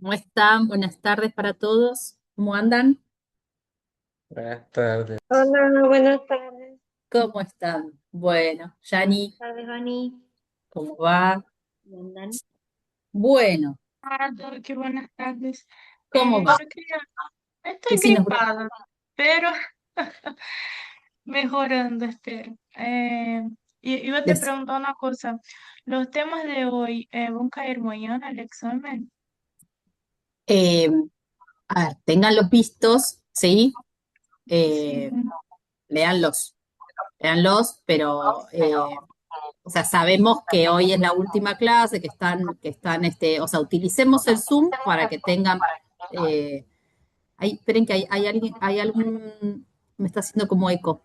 ¿Cómo están? Buenas tardes para todos. ¿Cómo andan? Buenas tardes. Hola, buenas tardes. ¿Cómo están? Bueno, Yani, Buenas tardes, Vani. ¿cómo va? ¿Cómo andan? Bueno, Qué buenas tardes. ¿cómo va? Yo quería, estoy ¿Qué signos? gripada, pero mejorando, espero. Iba a te Des- preguntar una cosa. Los temas de hoy van a caer mañana al examen. eh, a ver, ténganlos vistos, ¿sí? Sí. Eh, léanlos, léanlos, pero, o sea, sabemos que hoy es la última clase, o sea, utilicemos el Zoom para que tengan, esperen que hay alguien, me está haciendo como eco.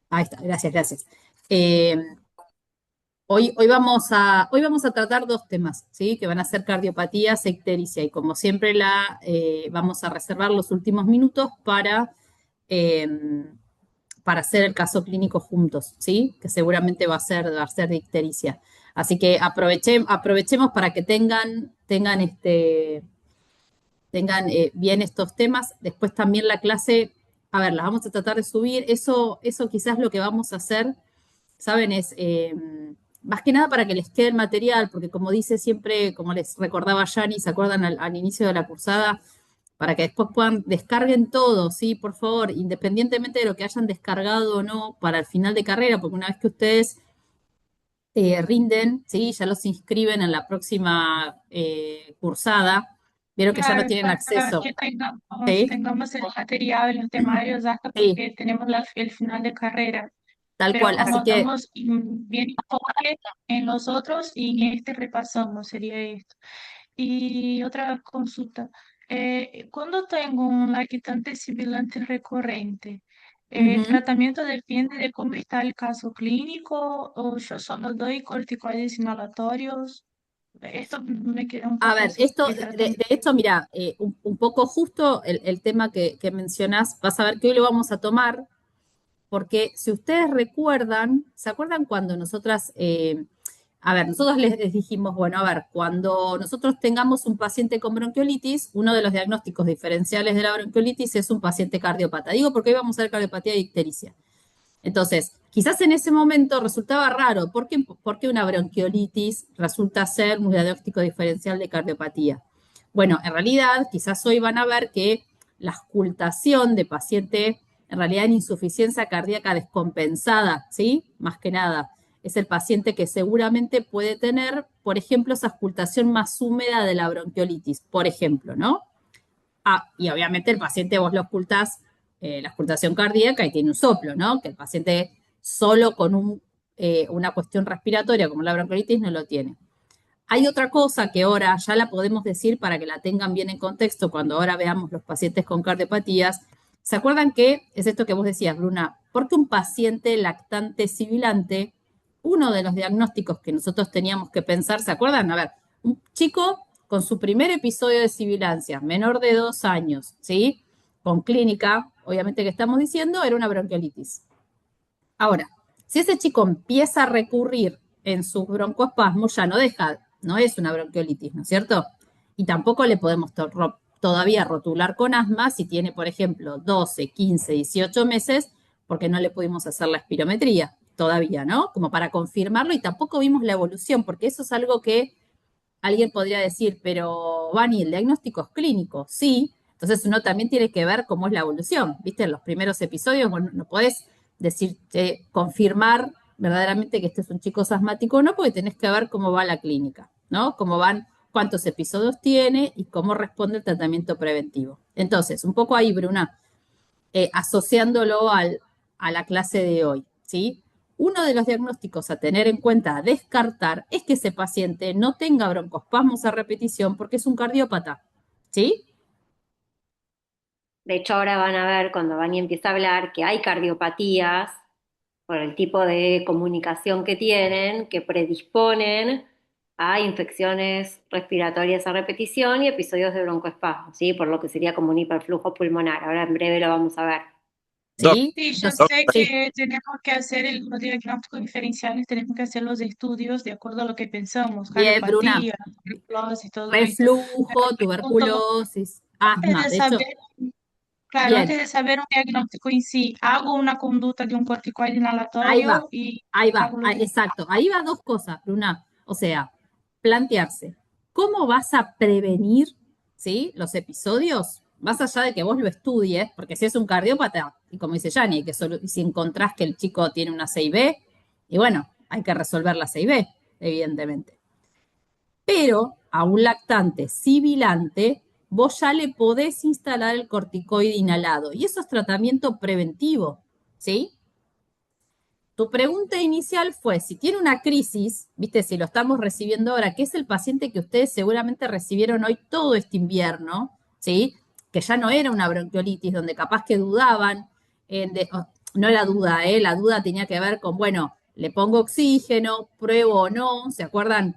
Ahí está, gracias, gracias. Eh, hoy vamos a tratar dos temas, ¿sí? Que van a ser cardiopatías e ictericia. Y como siempre, vamos a reservar los últimos minutos eh, para hacer el caso clínico juntos, ¿sí? Que seguramente va a ser de ictericia. Así que aprovechemos para que tengan bien estos temas. Después también la clase, a ver, las vamos a tratar de subir. Eso quizás lo que vamos a hacer, ¿saben? Es más que nada para que les quede el material, porque como dice siempre, como les recordaba Yani, ¿se acuerdan al inicio de la cursada? Para que después descarguen todo, ¿sí? Por favor, independientemente de lo que hayan descargado o no, para el final de carrera, porque una vez que ustedes rinden, ¿sí? Ya los inscriben en la próxima cursada, vieron que ya no Claro, tienen para acceso, que ¿sí? tengamos el material, los temarios, hasta Sí, porque tenemos el final de carrera. tal Pero cual. como Así que estamos bien enfoque en los otros y en este repasamos, sería esto. Y otra consulta, cuando tengo un lactante sibilante recurrente, ¿el ujú. tratamiento depende de cómo está el caso clínico o yo solo doy corticoides inhalatorios? Esto me queda un A poco ver, así, esto, el de tratamiento. hecho, mira, un poco justo el tema que mencionás, vas a ver que hoy lo vamos a tomar, porque si ustedes recuerdan, ¿se acuerdan cuando a ver, nosotros les dijimos, bueno, a ver, cuando nosotros tengamos un paciente con bronquiolitis, uno de los diagnósticos diferenciales de la bronquiolitis es un paciente cardiopata. Digo porque hoy vamos a ver cardiopatía y ictericia. Entonces, quizás en ese momento resultaba raro. ¿Por qué una bronquiolitis resulta ser un diagnóstico diferencial de cardiopatía? Bueno, en realidad, quizás hoy van a ver que la auscultación de paciente, en realidad en insuficiencia cardíaca descompensada, ¿sí? Más que nada, es el paciente que seguramente puede tener, por ejemplo, esa auscultación más húmeda de la bronquiolitis, por ejemplo, ¿no? Ah, y obviamente el paciente vos lo ocultás, la ocultación cardíaca y tiene un soplo, ¿no? Que el paciente solo con una cuestión respiratoria como la bronquiolitis no lo tiene. Hay otra cosa que ahora ya la podemos decir para que la tengan bien en contexto cuando ahora veamos los pacientes con cardiopatías. ¿Se acuerdan que es esto que vos decías, Luna? Porque un paciente lactante sibilante uno de los diagnósticos que nosotros teníamos que pensar, ¿se acuerdan? A ver, un chico con su primer episodio de sibilancia, menor de 2 años, ¿sí? Con clínica, obviamente que estamos diciendo, era una bronquiolitis. Ahora, si ese chico empieza a recurrir en sus broncoespasmos, ya no deja, no es una bronquiolitis, ¿no es cierto? Y tampoco le podemos todavía rotular con asma si tiene, por ejemplo, 12, 15, 18 meses, porque no le pudimos hacer la espirometría todavía, ¿no? Como para confirmarlo y tampoco vimos la evolución, porque eso es algo que alguien podría decir, pero Vani, el diagnóstico es clínico, sí. Entonces uno también tiene que ver cómo es la evolución, ¿viste? En los primeros episodios, bueno, no podés decirte, confirmar verdaderamente que este es un chico asmático o no, porque tenés que ver cómo va la clínica, ¿no? Cómo van, cuántos episodios tiene y cómo responde el tratamiento preventivo. Entonces, un poco ahí, Bruna, asociándolo a la clase de hoy, ¿sí? Uno de los diagnósticos a tener en cuenta, a descartar, es que ese paciente no tenga broncoespasmos a repetición porque es un cardiópata, ¿sí? De hecho, ahora van a ver cuando Vani empieza a hablar que hay cardiopatías por el tipo de comunicación que tienen que predisponen a infecciones respiratorias a repetición y episodios de broncoespasmo, ¿sí? Por lo que sería como un hiperflujo pulmonar. Ahora en breve lo vamos a ver. ¿Sí? Sí, yo Entonces, sé sí, que tenemos que hacer los diagnósticos diferenciales, tenemos que hacer los estudios de acuerdo a lo que pensamos, bien, Bruna, cardiopatía, tuberculosis y todo esto. Pero reflujo, pregunto, tuberculosis, antes asma, de de hecho, saber, claro, bien, antes de saber un diagnóstico en sí, hago una conducta de un corticoide ahí va, inhalatorio y ahí va, hago lo que... exacto, ahí va dos cosas, Bruna, o sea, plantearse, ¿cómo vas a prevenir, ¿sí? Los episodios, más allá de que vos lo estudies, porque si es un cardiópata, y como dice Yanni, que solo, si encontrás que el chico tiene una CIB, y bueno, hay que resolver la CIB, evidentemente. Pero a un lactante sibilante, vos ya le podés instalar el corticoide inhalado, y eso es tratamiento preventivo, ¿sí? Tu pregunta inicial fue si tiene una crisis, viste, si lo estamos recibiendo ahora, que es el paciente que ustedes seguramente recibieron hoy todo este invierno, ¿sí? Que ya no era una bronquiolitis, donde capaz que dudaban, no era duda, la duda tenía que ver con, bueno, le pongo oxígeno, pruebo o no, ¿se acuerdan?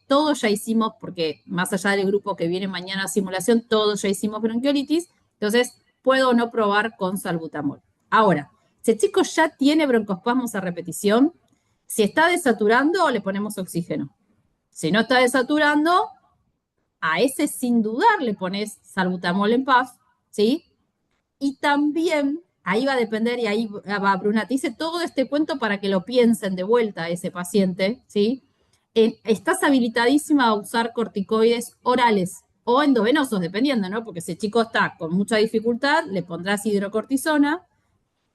Todos ya hicimos, porque más allá del grupo que viene mañana a simulación, todos ya hicimos bronquiolitis, entonces puedo o no probar con salbutamol. Ahora, si el chico ya tiene broncoespasmos a repetición, si está desaturando, le ponemos oxígeno. Si no está desaturando, a ese sin dudar le pones salbutamol en PAF, ¿sí? Y también, ahí va a depender, y ahí va Bruna, te hice todo este cuento para que lo piensen de vuelta a ese paciente, ¿sí? Estás habilitadísima a usar corticoides orales o endovenosos, dependiendo, ¿no? Porque si el chico está con mucha dificultad, le pondrás hidrocortisona,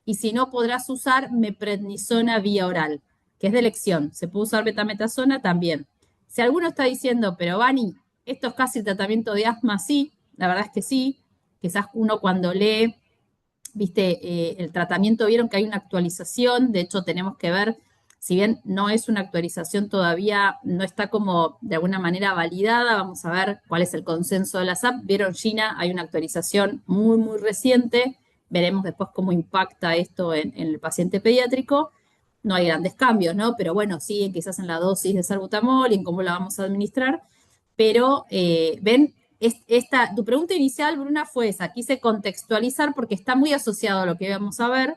y si no podrás usar meprednisona vía oral, que es de elección. Se puede usar betametasona también. Si alguno está diciendo, pero Vani, esto es casi el tratamiento de asma, sí, la verdad es que sí. Quizás uno cuando lee, viste, el tratamiento, vieron que hay una actualización, de hecho tenemos que ver, si bien no es una actualización todavía, no está como de alguna manera validada, vamos a ver cuál es el consenso de la SAP. Vieron, Gina, hay una actualización muy, muy reciente. Veremos después cómo impacta esto en el paciente pediátrico. No hay grandes cambios, ¿no? Pero bueno, sí, quizás en la dosis de salbutamol y en cómo la vamos a administrar. Pero, ven, tu pregunta inicial, Bruna, fue esa. Quise contextualizar porque está muy asociado a lo que vamos a ver.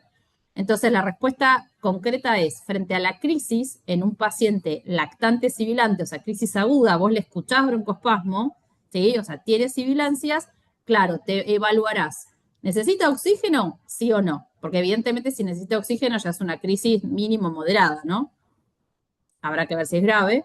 Entonces, la respuesta concreta es, frente a la crisis en un paciente lactante sibilante, o sea, crisis aguda, vos le escuchás broncoespasmo, ¿sí? O sea, tiene sibilancias, claro, te evaluarás. ¿Necesita oxígeno? Sí o no. Porque evidentemente si necesita oxígeno ya es una crisis mínimo moderada, ¿no? Habrá que ver si es grave.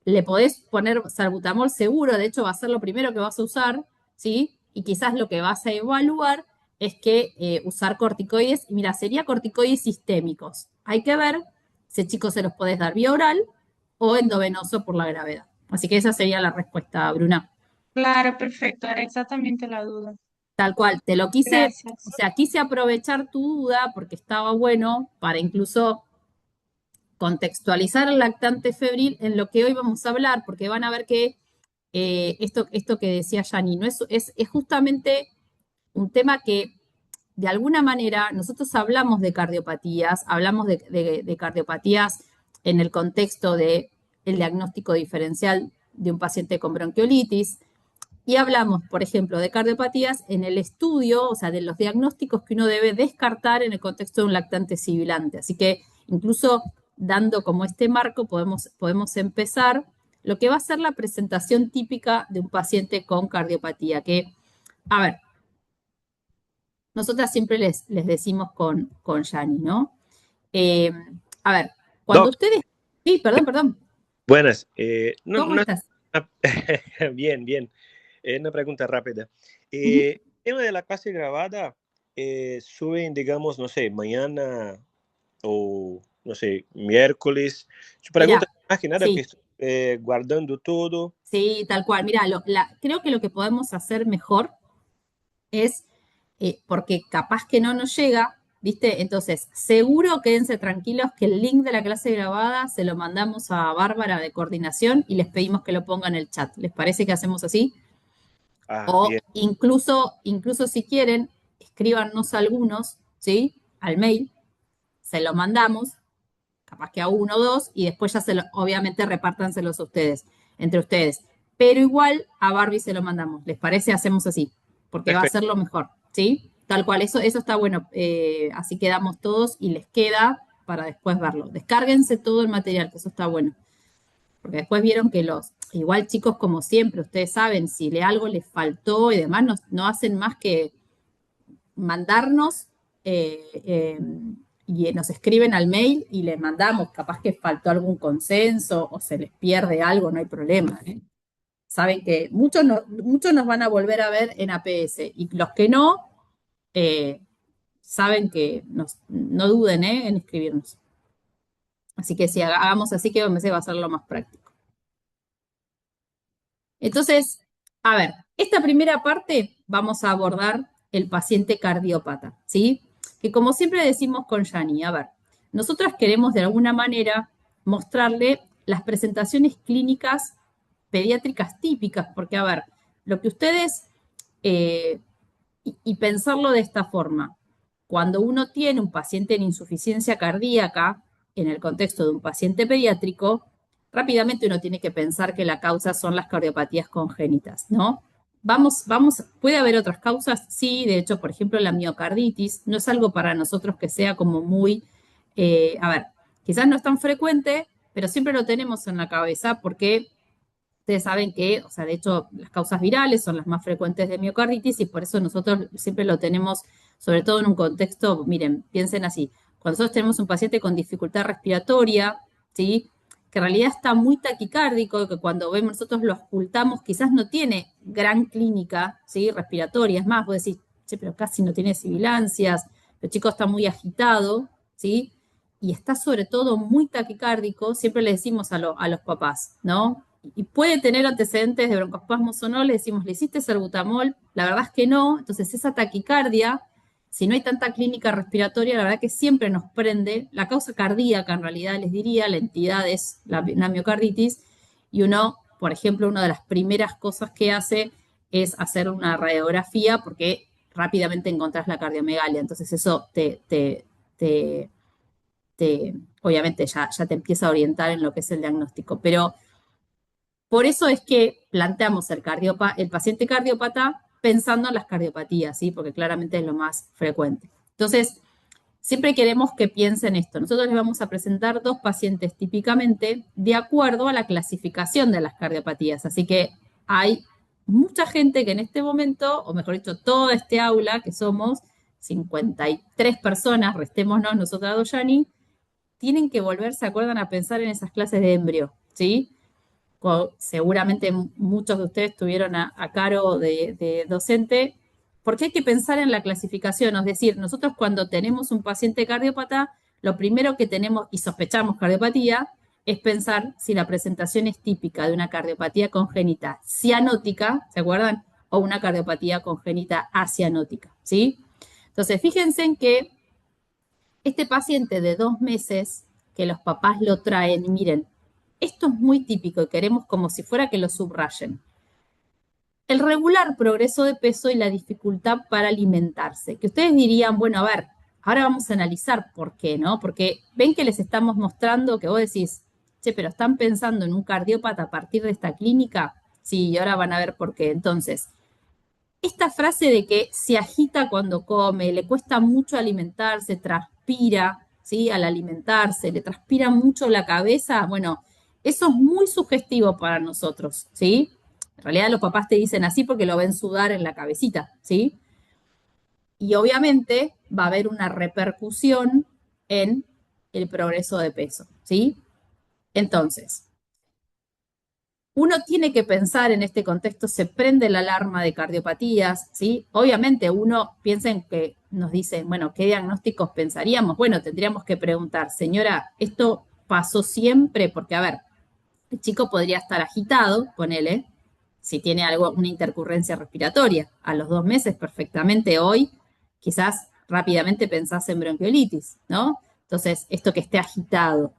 Le podés poner salbutamol seguro, de hecho va a ser lo primero que vas a usar, ¿sí? Y quizás lo que vas a evaluar es que usar corticoides, mira, sería corticoides sistémicos. Hay que ver si chicos se los podés dar vía oral o endovenoso por la gravedad. Así que esa sería la respuesta, Bruna. Claro, perfecto, era exactamente la duda. Tal cual, te lo quise, o Gracias. sea, quise aprovechar tu duda porque estaba bueno para incluso contextualizar el lactante febril en lo que hoy vamos a hablar, porque van a ver que esto que decía Yani, no es justamente un tema que de alguna manera nosotros hablamos de cardiopatías, hablamos de cardiopatías en el contexto del diagnóstico diferencial de un paciente con bronquiolitis. Y hablamos, por ejemplo, de cardiopatías en el estudio, o sea, de los diagnósticos que uno debe descartar en el contexto de un lactante sibilante. Así que incluso dando como este marco podemos empezar lo que va a ser la presentación típica de un paciente con cardiopatía, que, a ver, nosotras siempre les decimos con Yani, ¿no? Eh, a ver, cuando Doc, ustedes... Sí, perdón. buenas. ¿Cómo estás? Bien, bien. Una pregunta rápida. Ujú. El tema de la clase grabada, suben, digamos, no sé, mañana o, no sé, miércoles. Su pregunta Mira, es más que nada porque sí, estoy guardando todo. sí, tal cual. Mira, creo que lo que podemos hacer mejor es, porque capaz que no nos llega, ¿viste? Entonces, seguro quédense tranquilos que el link de la clase grabada se lo mandamos a Bárbara de coordinación y les pedimos que lo ponga en el chat. ¿Les parece que hacemos así? Ah, O bien, incluso si quieren, escríbanos algunos, ¿sí? Al mail, se lo mandamos, capaz que a uno o dos, y después ya obviamente repártanselos a ustedes, entre ustedes. Pero igual a Barbie se lo mandamos. ¿Les parece? Hacemos así, porque va a ser perfecto. lo mejor, ¿sí? Tal cual, eso está bueno. Así quedamos todos y les queda para después verlo. Descárguense todo el material, que eso está bueno. Porque después vieron que igual chicos como siempre, ustedes saben, si algo les faltó y demás, no hacen más que mandarnos eh, eh, y nos escriben al mail y les mandamos, capaz que faltó algún consenso o se les pierde algo, no hay problema. Saben que muchos nos van a volver a ver en APS y los que no, eh, saben que no duden en escribirnos. Así que si hagamos así, que me va a ser lo más práctico. Entonces, a ver, esta primera parte vamos a abordar el paciente cardiópata, ¿sí? Que como siempre decimos con Yani, a ver, nosotras queremos de alguna manera mostrarle las presentaciones clínicas pediátricas típicas, porque a ver, lo que ustedes, eh, y pensarlo de esta forma, cuando uno tiene un paciente en insuficiencia cardíaca, en el contexto de un paciente pediátrico, rápidamente uno tiene que pensar que la causa son las cardiopatías congénitas, ¿no? Puede haber otras causas, sí, de hecho, por ejemplo, la miocarditis no es algo para nosotros que sea como muy, a ver, quizás no es tan frecuente, pero siempre lo tenemos en la cabeza porque ustedes saben que, o sea, de hecho, las causas virales son las más frecuentes de miocarditis y por eso nosotros siempre lo tenemos, sobre todo en un contexto, miren, piensen así, cuando nosotros tenemos un paciente con dificultad respiratoria, ¿sí? Que en realidad está muy taquicárdico, que cuando vemos nosotros lo ocultamos, quizás no tiene gran clínica, ¿sí? Respiratoria, es más, vos decís, che, pero casi no tiene sibilancias, el chico está muy agitado, ¿sí? Y está sobre todo muy taquicárdico, siempre le decimos a los papás, ¿no? Y puede tener antecedentes de broncoespasmos o no, le decimos, ¿le hiciste salbutamol? La verdad es que no, entonces esa taquicardia, si no hay tanta clínica respiratoria, la verdad que siempre nos prende. La causa cardíaca, en realidad, les diría, la entidad es la miocarditis, y uno, por ejemplo, una de las primeras cosas que hace es hacer una radiografía porque rápidamente encontrás la cardiomegalia, entonces eso te obviamente ya te empieza a orientar en lo que es el diagnóstico, pero por eso es que planteamos el paciente cardiópata pensando en las cardiopatías, ¿sí? Porque claramente es lo más frecuente. Entonces, siempre queremos que piensen esto. Nosotros les vamos a presentar dos pacientes típicamente de acuerdo a la clasificación de las cardiopatías. Así que hay mucha gente que en este momento, o mejor dicho, todo este aula, que somos 53 personas, restémonos nosotras dos, Yani, tienen que volver, se acuerdan, a pensar en esas clases de embrio, ¿sí? Seguramente muchos de ustedes tuvieron a Caro de docente, porque hay que pensar en la clasificación, es decir, nosotros cuando tenemos un paciente cardiópata, lo primero que tenemos y sospechamos cardiopatía es pensar si la presentación es típica de una cardiopatía congénita cianótica, ¿se acuerdan? O una cardiopatía congénita acianótica, ¿sí? Entonces, fíjense en que este paciente de 2 meses, que los papás lo traen, y miren, esto es muy típico y queremos como si fuera que lo subrayen. El regular progreso de peso y la dificultad para alimentarse. Que ustedes dirían, bueno, a ver, Ahora vamos a analizar por qué, ¿no? Porque ven que les estamos mostrando que vos decís, che, pero están pensando en un cardiópata a partir de esta clínica. Sí, y ahora van a ver por qué. Entonces, esta frase de que se agita cuando come, le cuesta mucho alimentarse, transpira, ¿sí? Al alimentarse, le transpira mucho la cabeza, bueno, eso es muy sugestivo para nosotros, ¿sí? En realidad los papás te dicen así porque lo ven sudar en la cabecita, ¿sí? Y obviamente va a haber una repercusión en el progreso de peso, ¿sí? Entonces, uno tiene que pensar en este contexto, se prende la alarma de cardiopatías, ¿sí? Obviamente uno piensa en que nos dicen, bueno, ¿qué diagnósticos pensaríamos? Bueno, tendríamos que preguntar, señora, ¿esto pasó siempre? Porque, a ver, el chico podría estar agitado, ponele, si tiene algo, una intercurrencia respiratoria. A los 2 meses perfectamente hoy, quizás rápidamente pensás en bronquiolitis, ¿no? Entonces, esto que esté agitado,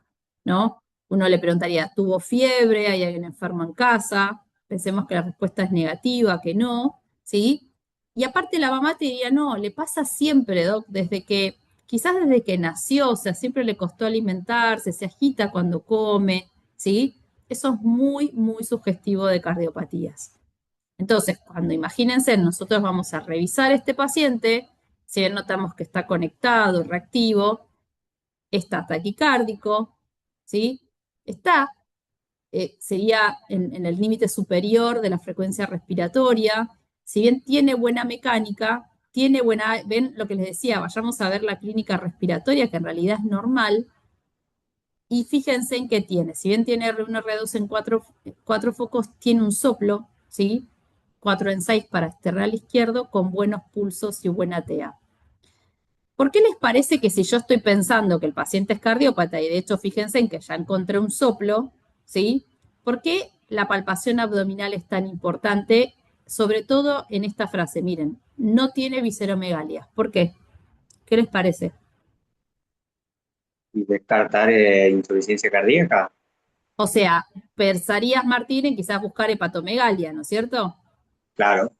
¿no? Uno le preguntaría, ¿tuvo fiebre? ¿Hay alguien enfermo en casa? Pensemos que la respuesta es negativa, que no, ¿sí? Y aparte la mamá te diría, no, le pasa siempre, Doc, quizás desde que nació, o sea, siempre le costó alimentarse, se agita cuando come, ¿sí? Eso es muy, muy sugestivo de cardiopatías. Entonces, cuando imagínense, nosotros vamos a revisar este paciente, si bien notamos que está conectado, reactivo, está taquicárdico, ¿sí? Está, sería en el límite superior de la frecuencia respiratoria, si bien tiene buena mecánica, tiene buena, ven lo que les decía, vayamos a ver la clínica respiratoria, que en realidad es normal, y fíjense en qué tiene. Si bien tiene R1, R2 en cuatro focos, tiene un soplo, ¿sí? 4 en 6 para external izquierdo con buenos pulsos y buena TA. ¿Por qué les parece que si yo estoy pensando que el paciente es cardiópata, y de hecho fíjense en que ya encontré un soplo, ¿sí? ¿Por qué la palpación abdominal es tan importante? Sobre todo en esta frase, miren, no tiene visceromegalia. ¿Por qué? ¿Qué les parece? Y descartar insuficiencia cardíaca. O sea, pensarías, Martín, en quizás buscar hepatomegalia, ¿no es cierto? Claro.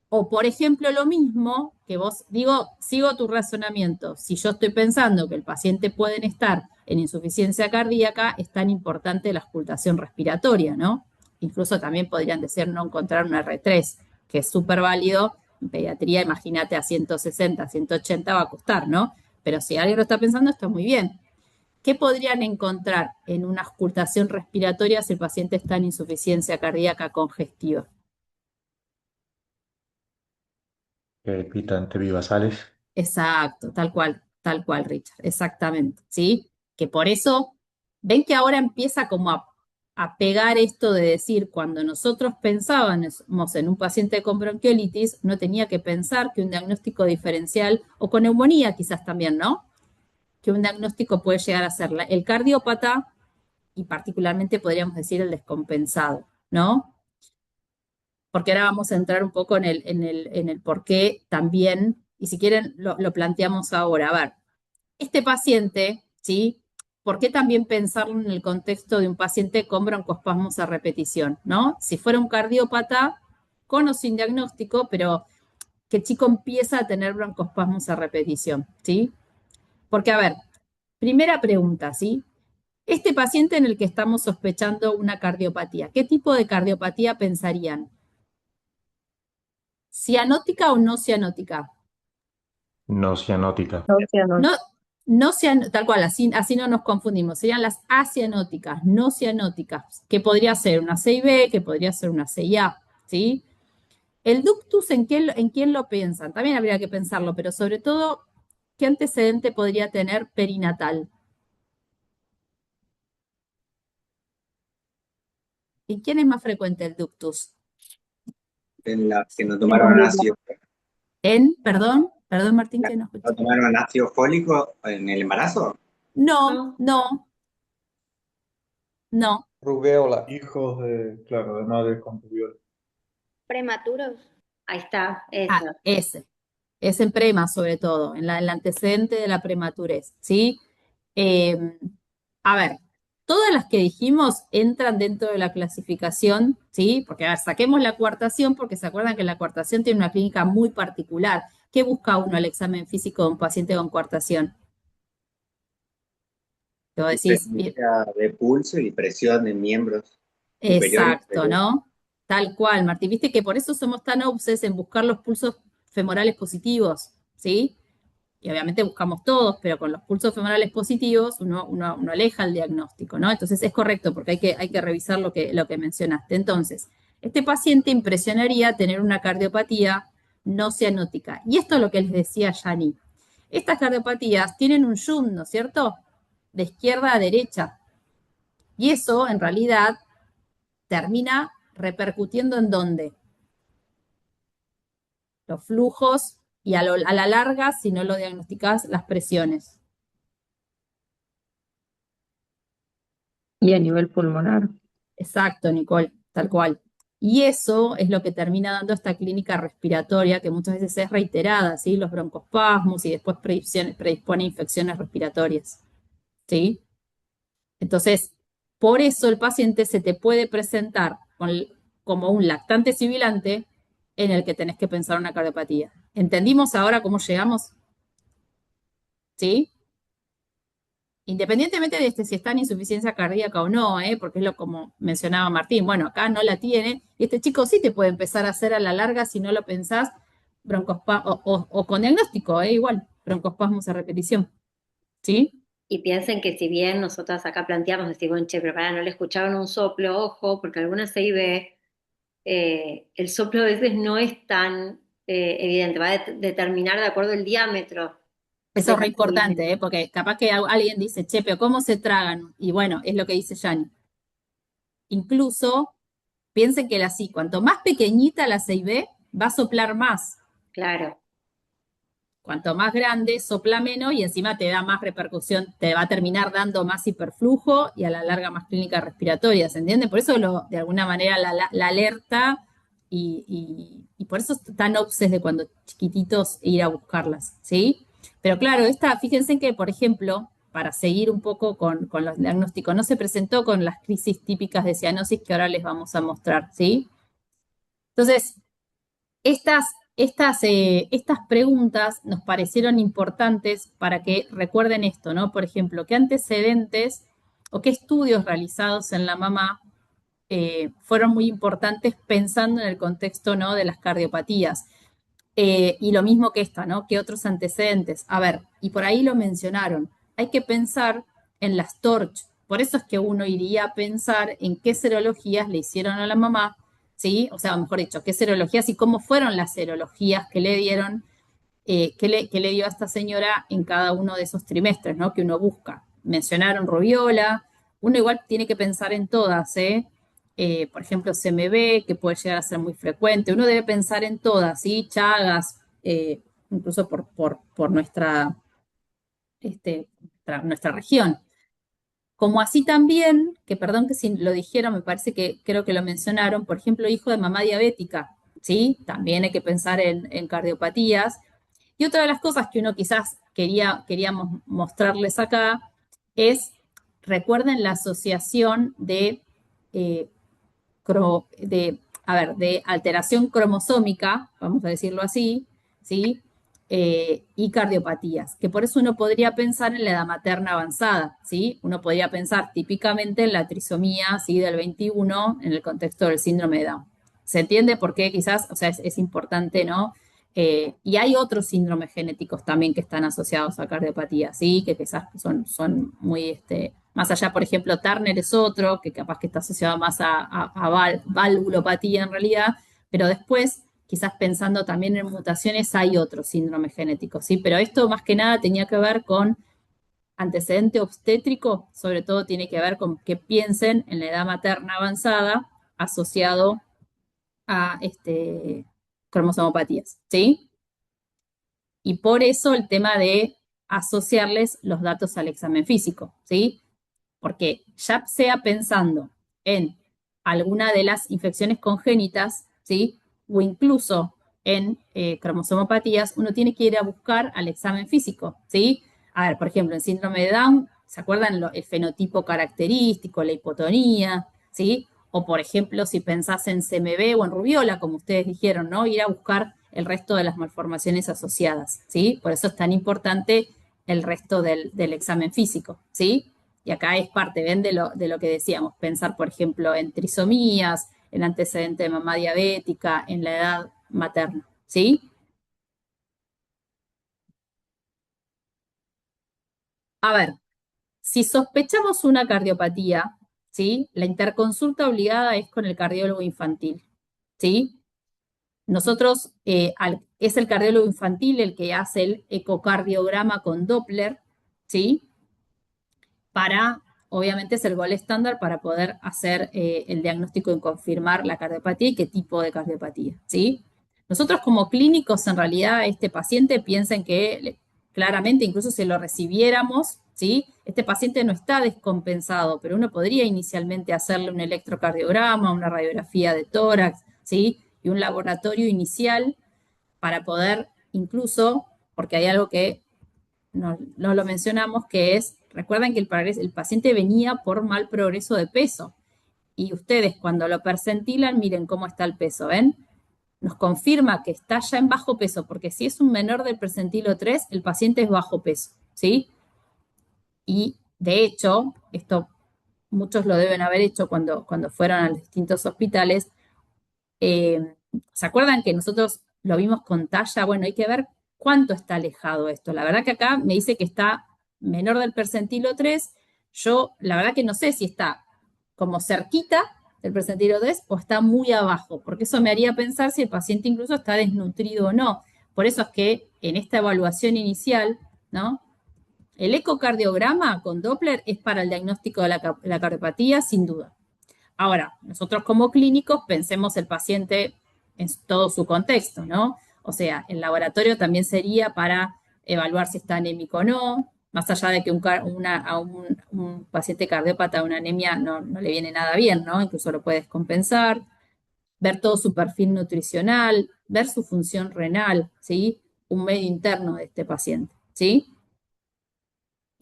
O, por ejemplo, lo mismo que vos, digo, sigo tu razonamiento. Si yo estoy pensando que el paciente puede estar en insuficiencia cardíaca, es tan importante la auscultación respiratoria, ¿no? Incluso también podrían decir no encontrar un R3, que es súper válido. En pediatría, imagínate, a 160, 180 va a costar, ¿no? Pero si alguien lo está pensando, está muy bien. ¿Qué podrían encontrar en una auscultación respiratoria si el paciente está en insuficiencia cardíaca congestiva? Palpitante vivasales. Exacto, tal cual, Richard, exactamente, ¿sí? Que por eso, ven que ahora empieza como a pegar esto de decir, cuando nosotros pensábamos en un paciente con bronquiolitis, no tenía que pensar que un diagnóstico diferencial, o con neumonía quizás también, ¿no? Que un diagnóstico puede llegar a ser el cardiópata y particularmente podríamos decir el descompensado, ¿no? Porque ahora vamos a entrar un poco en el por qué también, y si quieren lo planteamos ahora. A ver, este paciente, ¿sí? ¿Por qué también pensarlo en el contexto de un paciente con broncoespasmos a repetición, ¿no? Si fuera un cardiópata, con o sin diagnóstico, pero que el chico empieza a tener broncoespasmos a repetición, ¿sí? Porque, a ver, primera pregunta, ¿sí? Este paciente en el que estamos sospechando una cardiopatía, ¿qué tipo de cardiopatía pensarían? ¿Cianótica o no cianótica? No cianótica. No, no tal cual, así no nos confundimos. Serían las acianóticas, no cianóticas, que podría ser una CIB, que podría ser una CIA, ¿sí? El ductus, ¿en quién lo piensan? También habría que pensarlo, pero sobre todo, ¿qué antecedente podría tener perinatal? ¿En quién es más frecuente el ductus? En las que no tomaron ácido, Perdón Martín, que no no escuché. tomaron ácido fólico en el embarazo. No, no, no. Rubéola. Hijos de, claro, de madres con rubiola. Prematuros. Ahí está, Ah, eso. es en prema sobre todo, en el antecedente de la prematurez, ¿sí? A ver, todas las que dijimos entran dentro de la clasificación, ¿sí? Porque, a ver, saquemos la coartación porque se acuerdan que la coartación tiene una clínica muy particular. ¿qué busca uno al examen físico de un paciente con coartación? Que vos decís, bien, Diferencia de pulso y presión en miembros superior e exacto, inferior. ¿no? Tal cual, Martín. Viste que por eso somos tan obses en buscar los pulsos femorales positivos, ¿sí? Y obviamente buscamos todos, pero con los pulsos femorales positivos uno aleja el diagnóstico, ¿no? Entonces es correcto porque hay que revisar lo que mencionaste. Entonces, este paciente impresionaría tener una cardiopatía no cianótica. Y esto es lo que les decía Yani. Estas cardiopatías tienen un shunt, ¿no es cierto? De izquierda a derecha. Y eso, en realidad, termina repercutiendo en dónde? Los flujos y a la larga, si no lo diagnosticás, las presiones. Y a nivel pulmonar. Exacto, Nicole, tal cual. Y eso es lo que termina dando esta clínica respiratoria que muchas veces es reiterada, ¿sí? Los broncoespasmos y después predispone a infecciones respiratorias, ¿sí? Entonces, por eso el paciente se te puede presentar como un lactante sibilante en el que tenés que pensar una cardiopatía. ¿Entendimos ahora cómo llegamos? ¿Sí? Independientemente de si está en insuficiencia cardíaca o no, porque es lo como mencionaba Martín, bueno, acá no la tiene, y este chico sí te puede empezar a hacer a la larga, si no lo pensás, o con diagnóstico, igual, broncoespasmos a repetición, ¿sí? Y piensen que si bien nosotras acá planteamos, decimos, che, pero pará, no le escuchaban un soplo, ojo, porque algunas CIB, el soplo a veces no es tan evidente, va a determinar de acuerdo al diámetro Eso de es re la CIB. importante, porque capaz que alguien dice, che, pero ¿cómo se tragan? Y bueno, es lo que dice Yani. Incluso, piensen que cuanto más pequeñita la CIB, va a soplar más. Claro. Cuanto más grande, sopla menos y encima te da más repercusión, te va a terminar dando más hiperflujo y a la larga más clínicas respiratorias, ¿se entiende? Por eso de alguna manera la alerta y por eso es tan obses de cuando chiquititos ir a buscarlas, ¿sí? Pero claro, fíjense que, por ejemplo, para seguir un poco con los diagnósticos, no se presentó con las crisis típicas de cianosis que ahora les vamos a mostrar, ¿sí? Entonces, estas preguntas nos parecieron importantes para que recuerden esto, ¿no? Por ejemplo, qué antecedentes o qué estudios realizados en la mamá fueron muy importantes pensando en el contexto, ¿no? De las cardiopatías. Y lo mismo que esta, ¿no? ¿Qué otros antecedentes? A ver, y por ahí lo mencionaron, hay que pensar en las TORCH. Por eso es que uno iría a pensar en qué serologías le hicieron a la mamá, ¿sí? O sea, mejor dicho, qué serologías y cómo fueron las serologías que le dieron, que le dio a esta señora en cada uno de esos trimestres, ¿no? Que uno busca. Mencionaron rubiola, uno igual tiene que pensar en todas, ¿eh? Por ejemplo, CMV, que puede llegar a ser muy frecuente. Uno debe pensar en todas, ¿sí? Chagas, incluso por nuestra región. Como así también, que perdón que si lo dijeron, me parece que creo que lo mencionaron, por ejemplo, hijo de mamá diabética, ¿sí? También hay que pensar en cardiopatías. Y otra de las cosas que uno quizás queríamos mostrarles acá es, recuerden la asociación eh, de alteración cromosómica, vamos a decirlo así, ¿sí? Y cardiopatías, que por eso uno podría pensar en la edad materna avanzada, ¿sí? Uno podría pensar típicamente en la trisomía, ¿sí? Del 21 en el contexto del síndrome de Down. ¿Se entiende por qué quizás? O sea, es importante, ¿no? Y hay otros síndromes genéticos también que están asociados a cardiopatía, ¿sí? Que quizás son muy, más allá, por ejemplo, Turner es otro, que capaz que está asociado más a valvulopatía en realidad, pero después, quizás pensando también en mutaciones, hay otros síndromes genéticos, ¿sí? Pero esto más que nada tenía que ver con antecedente obstétrico, sobre todo tiene que ver con que piensen en la edad materna avanzada asociado a cromosomopatías, ¿sí? Y por eso el tema de asociarles los datos al examen físico, ¿sí? Porque ya sea pensando en alguna de las infecciones congénitas, ¿sí? O incluso en cromosomopatías, uno tiene que ir a buscar al examen físico, ¿sí? A ver, por ejemplo, en síndrome de Down, ¿se acuerdan el fenotipo característico, la hipotonía, ¿sí? O por ejemplo, si pensás en CMV o en rubiola, como ustedes dijeron, ¿no? Ir a buscar el resto de las malformaciones asociadas, ¿sí? Por eso es tan importante el resto del examen físico, ¿sí? Y acá es parte, ven, de lo que decíamos, pensar, por ejemplo, en trisomías, en antecedente de mamá diabética, en la edad materna, ¿sí? A ver, si sospechamos una cardiopatía, ¿sí? La interconsulta obligada es con el cardiólogo infantil, ¿sí? Nosotros, es el cardiólogo infantil el que hace el ecocardiograma con Doppler, ¿sí? Para, obviamente, es el gol estándar para poder hacer el diagnóstico y confirmar la cardiopatía y qué tipo de cardiopatía, ¿sí? Nosotros como clínicos, en realidad, este paciente piensen que claramente, incluso si lo recibiéramos, ¿sí? Este paciente no está descompensado, pero uno podría inicialmente hacerle un electrocardiograma, una radiografía de tórax, ¿sí? Y un laboratorio inicial para poder incluso, porque hay algo que no lo mencionamos, que es, recuerden que el paciente venía por mal progreso de peso. Y ustedes cuando lo percentilan, miren cómo está el peso, ¿ven? Nos confirma que está ya en bajo peso, porque si es un menor del percentilo 3, el paciente es bajo peso, ¿sí? Y de hecho, esto muchos lo deben haber hecho cuando fueron a los distintos hospitales. ¿Se acuerdan que nosotros lo vimos con talla? Bueno, hay que ver cuánto está alejado esto. La verdad que acá me dice que está menor del percentilo 3. Yo, la verdad que no sé si está como cerquita del percentilo 3 o está muy abajo, porque eso me haría pensar si el paciente incluso está desnutrido o no. Por eso es que en esta evaluación inicial, ¿no? El ecocardiograma con Doppler es para el diagnóstico de la cardiopatía, sin duda. Ahora, nosotros como clínicos pensemos el paciente en todo su contexto, ¿no? O sea, el laboratorio también sería para evaluar si está anémico o no, más allá de que a un paciente cardiópata una anemia no le viene nada bien, ¿no? Incluso lo puede descompensar, ver todo su perfil nutricional, ver su función renal, ¿sí? Un medio interno de este paciente, ¿sí?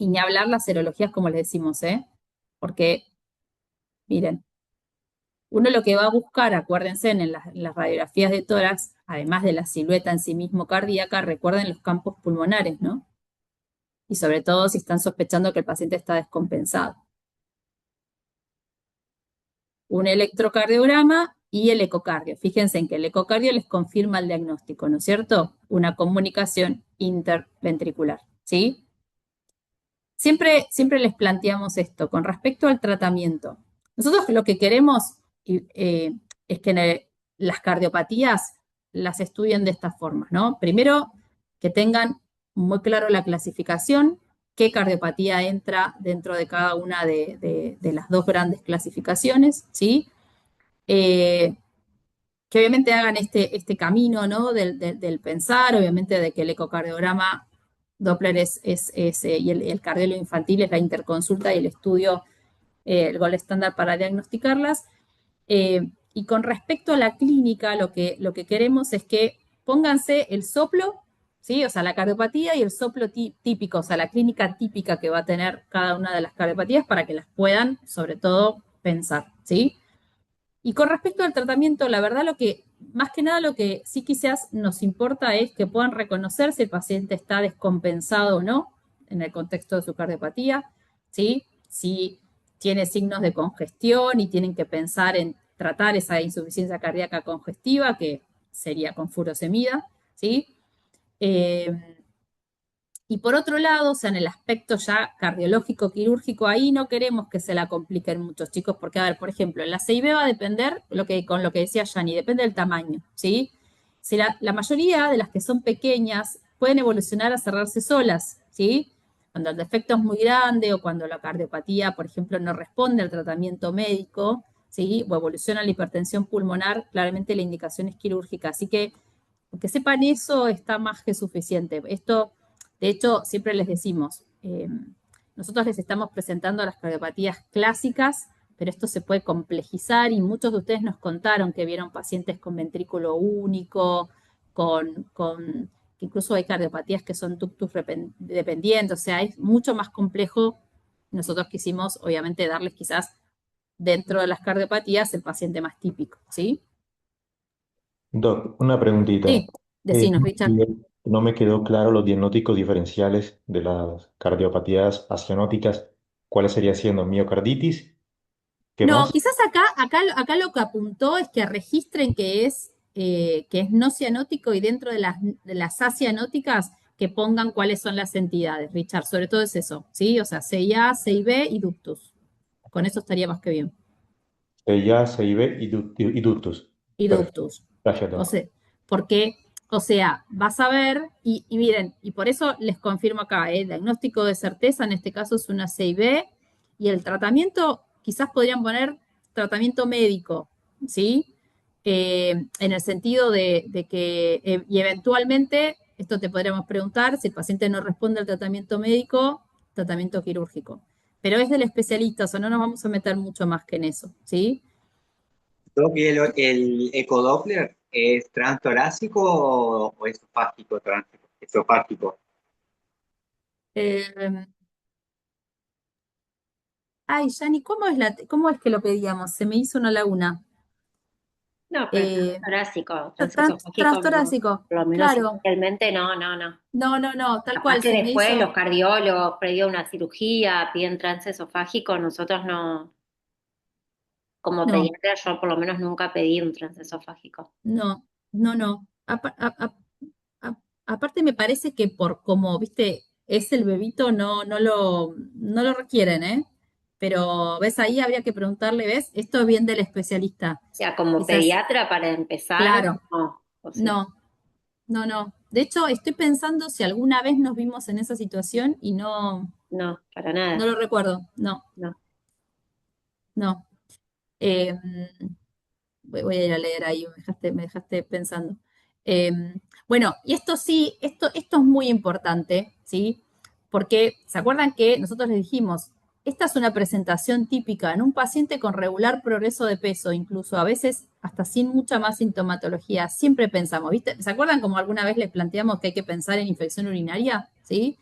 Y ni hablar las serologías, como les decimos, ¿eh? Porque, miren, uno lo que va a buscar, acuérdense, en las radiografías de tórax, además de la silueta en sí mismo cardíaca, recuerden los campos pulmonares, ¿no? Y sobre todo si están sospechando que el paciente está descompensado. Un electrocardiograma y el ecocardio. Fíjense en que el ecocardio les confirma el diagnóstico, ¿no es cierto? Una comunicación interventricular, ¿sí? Siempre les planteamos esto con respecto al tratamiento. Nosotros lo que queremos es que las cardiopatías las estudien de esta forma, ¿no? Primero, que tengan muy claro la clasificación, qué cardiopatía entra dentro de cada una de las dos grandes clasificaciones, ¿sí? Que obviamente hagan este camino, ¿no? Del pensar, obviamente de que el ecocardiograma Doppler y el cardiólogo infantil es la interconsulta y el estudio, el gol estándar para diagnosticarlas. Y con respecto a la clínica, lo que queremos es que pónganse el soplo, ¿sí? O sea, la cardiopatía y el soplo típico, o sea, la clínica típica que va a tener cada una de las cardiopatías para que las puedan, sobre todo, pensar, ¿sí? Y con respecto al tratamiento, la verdad más que nada lo que sí quizás nos importa es que puedan reconocer si el paciente está descompensado o no en el contexto de su cardiopatía, ¿sí? Si tiene signos de congestión y tienen que pensar en tratar esa insuficiencia cardíaca congestiva, que sería con furosemida, ¿sí? Y por otro lado, o sea, en el aspecto ya cardiológico, quirúrgico, ahí no queremos que se la compliquen muchos chicos, porque, a ver, por ejemplo, en la CIB va a depender, con lo que decía Yani, depende del tamaño, ¿sí? Si la mayoría de las que son pequeñas pueden evolucionar a cerrarse solas, ¿sí? Cuando el defecto es muy grande o cuando la cardiopatía, por ejemplo, no responde al tratamiento médico, ¿sí? O evoluciona a la hipertensión pulmonar, claramente la indicación es quirúrgica. Así que sepan eso está más que suficiente. Esto, de hecho, siempre les decimos, nosotros les estamos presentando las cardiopatías clásicas, pero esto se puede complejizar y muchos de ustedes nos contaron que vieron pacientes con ventrículo único, que incluso hay cardiopatías que son tuctus dependientes, o sea, es mucho más complejo. Nosotros quisimos, obviamente, darles quizás dentro de las cardiopatías el paciente más típico, ¿sí? Doc, una preguntita. Sí. Decinos, Richard. No me quedó claro los diagnósticos diferenciales de las cardiopatías acianóticas. ¿Cuál sería siendo miocarditis? ¿Qué No, más? quizás acá lo que apuntó es que registren que es no cianótico y dentro de las acianóticas que pongan cuáles son las entidades, Richard. Sobre todo es eso, ¿sí? O sea, CIA, CIB y ductus. Con eso estaría más que bien. CIA, CIB y ductus. Y Perfecto. ductus. Gracias, O doc. sea, porque, o sea, vas a ver, y miren, y por eso les confirmo acá, diagnóstico de certeza, en este caso es una CIB, y el tratamiento, quizás podrían poner tratamiento médico, ¿sí? En el sentido de que, y eventualmente, esto te podríamos preguntar, si el paciente no responde al tratamiento médico, tratamiento quirúrgico. Pero es del especialista, o sea, no nos vamos a meter mucho más que en eso, ¿sí? Doc, ¿y el ecodoppler es transtorácico o esofágico? Esofágico. Eh, Ay, Yani, cómo es que lo pedíamos? Se me hizo una laguna. No, pero Eh, transtorácico, transesofágico, no, transtorácico, por lo menos claro. inicialmente no, no, no. No, tal Capaz cual, que se me después los hizo. cardiólogos, previo a una cirugía, piden transesofágico, nosotros no, como No, pediatra yo por lo menos nunca pedí un transesofágico. no. A- Aparte me parece que por como, viste, es el bebito, no lo requieren, ¿eh? Pero, ¿ves? Ahí habría que preguntarle, ¿ves? Esto es bien del especialista. O sea, como Quizás, pediatra para empezar, claro, no, o sea, no. No. De hecho, estoy pensando si alguna vez nos vimos en esa situación y no, para no nada, lo recuerdo. no. No. Eh, voy a ir a leer ahí, me dejaste pensando. Eh, bueno, y esto sí, esto es muy importante, ¿sí? Porque, ¿se acuerdan que nosotros les dijimos, esta es una presentación típica en un paciente con regular progreso de peso, incluso a veces hasta sin mucha más sintomatología? Siempre pensamos, ¿viste? ¿Se acuerdan como alguna vez les planteamos que hay que pensar en infección urinaria? ¿Sí?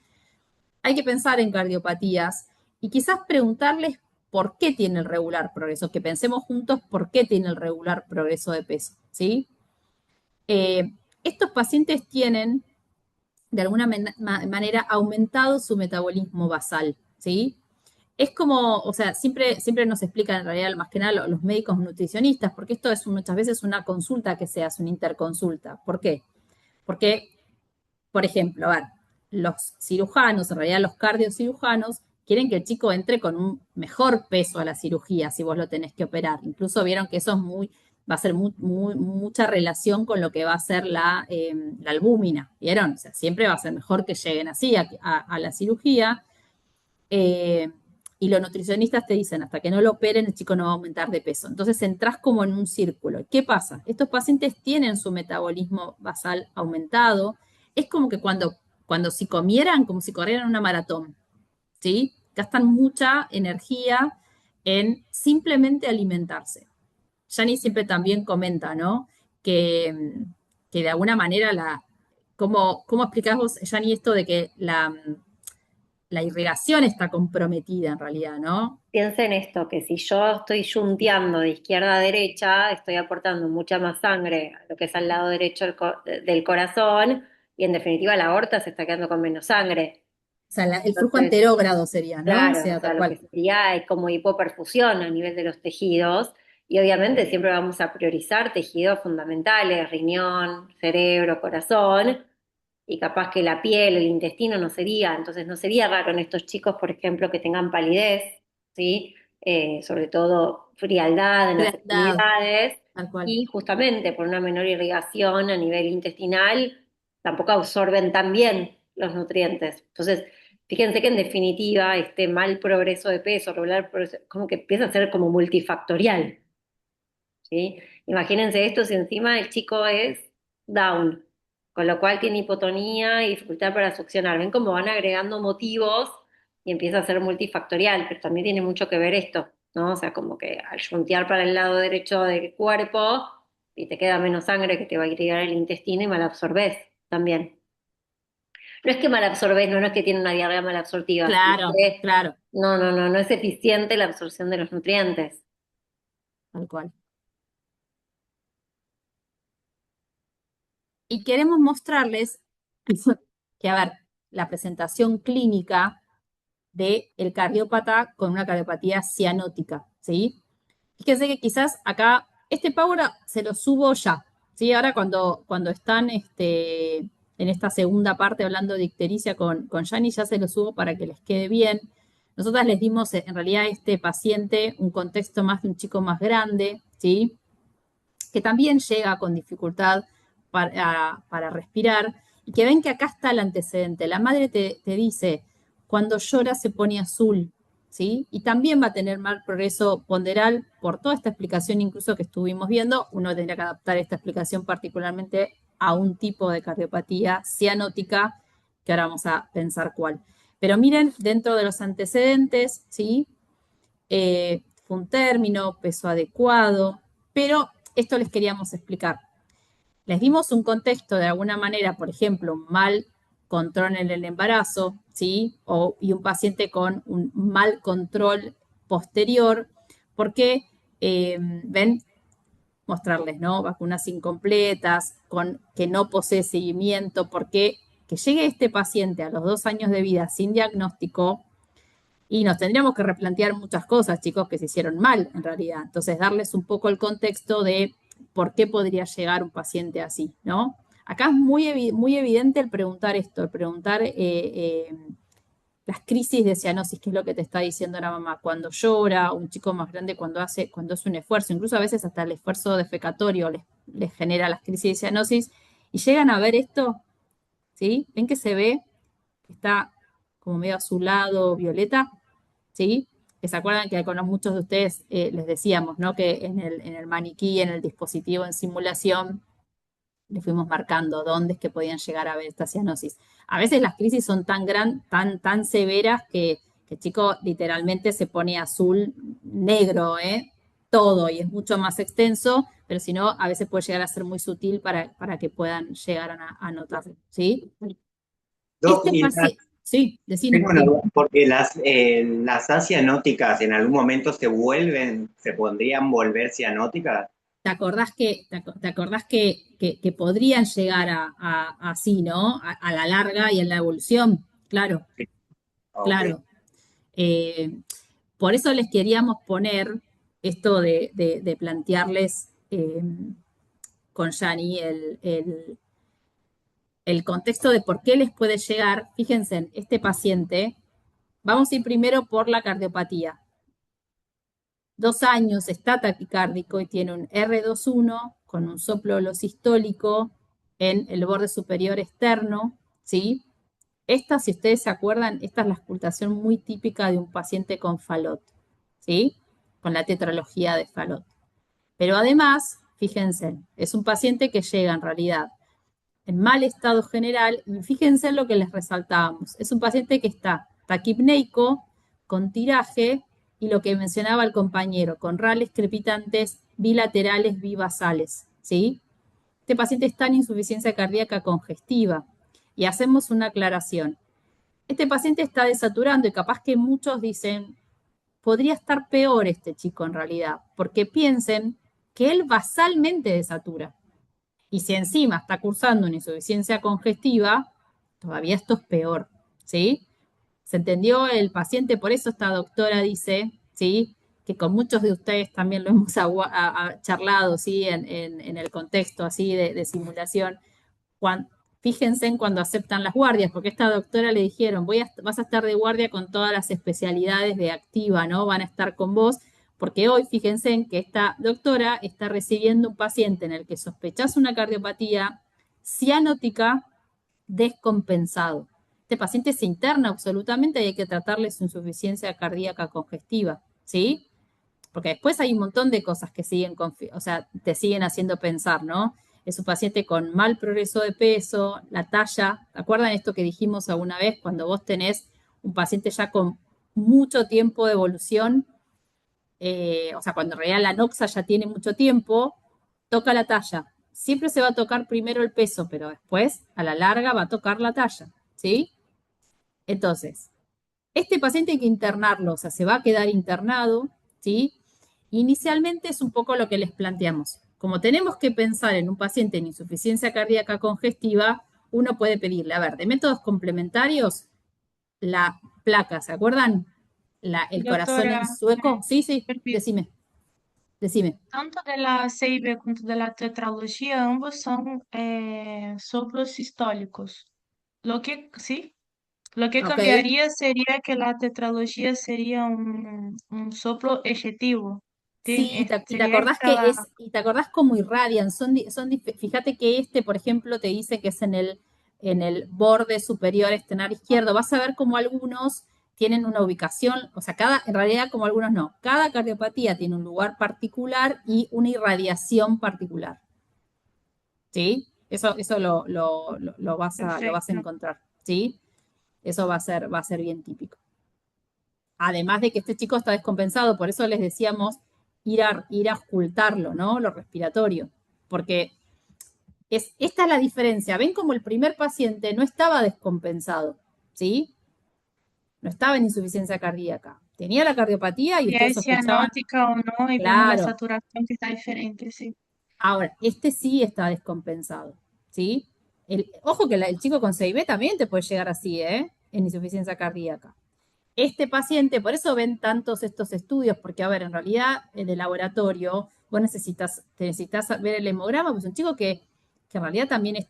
Hay que pensar en cardiopatías y quizás preguntarles por qué tiene el regular progreso, que pensemos juntos por qué tiene el regular progreso de peso, ¿sí? Estos pacientes tienen, de alguna manera, aumentado su metabolismo basal, ¿sí? Es como, o sea, siempre nos explican en realidad más que nada los médicos nutricionistas, porque esto es muchas veces una consulta que se hace, una interconsulta. ¿Por qué? Porque por ejemplo, a ver, los cirujanos, en realidad los cardiocirujanos, quieren que el chico entre con un mejor peso a la cirugía si vos lo tenés que operar. Incluso vieron que eso va a ser mucha relación con lo que va a ser la albúmina, ¿vieron? O sea, siempre va a ser mejor que lleguen así a la cirugía. eh, y los nutricionistas te dicen, hasta que no lo operen, el chico no va a aumentar de peso. Entonces entras como en un círculo. ¿Qué pasa? Estos pacientes tienen su metabolismo basal aumentado. Es como que cuando si comieran, como si corrieran una maratón, ¿sí? Gastan mucha energía en simplemente alimentarse. Yani siempre también comenta, ¿no? Que, que de alguna manera ¿cómo explicás vos, Yani, esto de que la irrigación está comprometida en realidad, ¿no? Piensa en esto, que si yo estoy yunteando de izquierda a derecha, estoy aportando mucha más sangre a lo que es al lado derecho del corazón y en definitiva la aorta se está quedando con menos sangre. O sea, el flujo Entonces, anterógrado sería, ¿no? O claro, o sea, sea, tal lo que cual. sería es como hipoperfusión a nivel de los tejidos y obviamente siempre vamos a priorizar tejidos fundamentales, riñón, cerebro, corazón y capaz que la piel, el intestino no sería, entonces no sería raro en estos chicos, por ejemplo, que tengan palidez, ¿sí? Sobre todo frialdad en las Claro, extremidades tal cual. y justamente por una menor irrigación a nivel intestinal tampoco absorben tan bien los nutrientes. Entonces, fíjense que en definitiva este mal progreso de peso, regular progreso, como que empieza a ser como multifactorial, ¿sí? Imagínense esto si encima el chico es down, con lo cual tiene hipotonía y dificultad para succionar. Ven cómo van agregando motivos y empieza a ser multifactorial, pero también tiene mucho que ver esto, ¿no? O sea, como que al juntear para el lado derecho del cuerpo y te queda menos sangre que te va a irrigar el intestino y mal absorbés también. No es que mal absorbés, no es que tiene una diarrea mal absortiva, sino Claro, que claro, no es eficiente la absorción de los nutrientes. tal cual. Y queremos mostrarles que, a ver, la presentación clínica del cardiópata con una cardiopatía cianótica, ¿sí? Fíjense que quizás acá, este power se lo subo ya, ¿sí? Ahora cuando están en esta segunda parte hablando de ictericia con Yani, ya se lo subo para que les quede bien. Nosotras les dimos en realidad a este paciente un contexto más de un chico más grande, ¿sí? Que también llega con dificultad para respirar, y que ven que acá está el antecedente. La madre te dice, cuando llora se pone azul, ¿sí? Y también va a tener mal progreso ponderal por toda esta explicación incluso que estuvimos viendo. Uno tendría que adaptar esta explicación particularmente a un tipo de cardiopatía cianótica, que ahora vamos a pensar cuál. Pero miren, dentro de los antecedentes, ¿sí? Fue un término, peso adecuado, pero esto les queríamos explicar. Les dimos un contexto de alguna manera, por ejemplo, un mal control en el embarazo, ¿sí? Y un paciente con un mal control posterior, porque, ven, mostrarles, ¿no? Vacunas incompletas, que no posee seguimiento, porque que llegue este paciente a los 2 años de vida sin diagnóstico, y nos tendríamos que replantear muchas cosas, chicos, que se hicieron mal en realidad. Entonces, darles un poco el contexto de por qué podría llegar un paciente así, ¿no? Acá es muy evidente el preguntar esto, el preguntar las crisis de cianosis, que es lo que te está diciendo la mamá, cuando llora, un chico más grande cuando hace un esfuerzo, incluso a veces hasta el esfuerzo defecatorio les genera las crisis de cianosis, y llegan a ver esto, ¿sí? ¿Ven que se ve? Que está como medio azulado, violeta, ¿sí? Que se acuerdan que con muchos de ustedes les decíamos, ¿no? Que en el maniquí, en el dispositivo en simulación, le fuimos marcando dónde es que podían llegar a ver esta cianosis. A veces las crisis son tan severas que el chico literalmente se pone azul, negro, todo, y es mucho más extenso, pero si no, a veces puede llegar a ser muy sutil para que puedan llegar a notarlo, ¿sí? Doc, Este paciente, sí, decime, tengo una duda, porque las cianóticas en algún momento se podrían volver cianóticas. ¿te acordás que podrían llegar así, ¿no? A la larga y en la evolución, claro, Ok. claro. Eh, por eso les queríamos poner esto de plantearles con Yani el contexto de por qué les puede llegar. Fíjense, en este paciente, vamos a ir primero por la cardiopatía. 2 años, está taquicárdico y tiene un R21 con un soplo sistólico en el borde superior externo, ¿sí? Esta, si ustedes se acuerdan, esta es la auscultación muy típica de un paciente con Fallot, ¿sí? Con la tetralogía de Fallot. Pero además, fíjense, es un paciente que llega en realidad en mal estado general, y fíjense en lo que les resaltábamos. Es un paciente que está taquipneico, con tiraje, y lo que mencionaba el compañero, con rales crepitantes bilaterales bivasales, ¿sí? Este paciente está en insuficiencia cardíaca congestiva. Y hacemos una aclaración. Este paciente está desaturando, y capaz que muchos dicen, podría estar peor este chico en realidad, porque piensen que él basalmente desatura. Y si encima está cursando una insuficiencia congestiva, todavía esto es peor, ¿sí? ¿Se entendió el paciente? Por eso esta doctora dice, ¿sí? Que con muchos de ustedes también lo hemos charlado, ¿sí? En el contexto así de simulación. Fíjense en cuando aceptan las guardias, porque a esta doctora le dijeron, vas a estar de guardia con todas las especialidades de activa, ¿no? Van a estar con vos, porque hoy fíjense en que esta doctora está recibiendo un paciente en el que sospechas una cardiopatía cianótica descompensado. Este paciente se interna absolutamente y hay que tratarle su insuficiencia cardíaca congestiva, ¿sí? Porque después hay un montón de cosas que te siguen haciendo pensar, ¿no? Es un paciente con mal progreso de peso, la talla. ¿Te acuerdan esto que dijimos alguna vez? Cuando vos tenés un paciente ya con mucho tiempo de evolución, cuando en realidad la noxa ya tiene mucho tiempo, toca la talla. Siempre se va a tocar primero el peso, pero después, a la larga, va a tocar la talla, ¿sí? Entonces, este paciente hay que internarlo, o sea, se va a quedar internado, ¿sí? Inicialmente es un poco lo que les planteamos. como tenemos que pensar en un paciente en insuficiencia cardíaca congestiva, uno puede pedirle, a ver, de métodos complementarios, la placa, ¿se acuerdan? El corazón en Doctora, sueco. Sí, sí, perfil, decime, decime. tanto de la CIB quanto de la tetralogía, ambos son soplos sistólicos. Sí, lo que Ok. cambiaría sería que la tetralogía sería un soplo ejectivo. Sí, y te Sería acordás esta que la... y te acordás cómo irradian, fíjate que este, por ejemplo, te dice que es en el borde superior estenar izquierdo. Vas a ver como algunos tienen una ubicación, o sea, en realidad como algunos no. Cada cardiopatía tiene un lugar particular y una irradiación particular. ¿Sí? Eso lo vas a Perfecto. encontrar. ¿Sí? Eso va a ser bien típico. Además de que este chico está descompensado, por eso les decíamos ir a ocultarlo, ¿no? Lo respiratorio. Porque esta es la diferencia. Ven como el primer paciente no estaba descompensado, ¿sí? No estaba en insuficiencia cardíaca. Tenía la cardiopatía y Y ustedes es sospechaban, cianótica o no, y vemos la claro. saturación que está diferente, sí. Ahora, este sí está descompensado, ¿sí? Ojo que el chico con CIB también te puede llegar así, ¿eh? En insuficiencia cardíaca. Este paciente, por eso ven tantos estos estudios, porque, a ver, en realidad en el laboratorio vos necesitas ver el hemograma, pues un chico que en realidad también te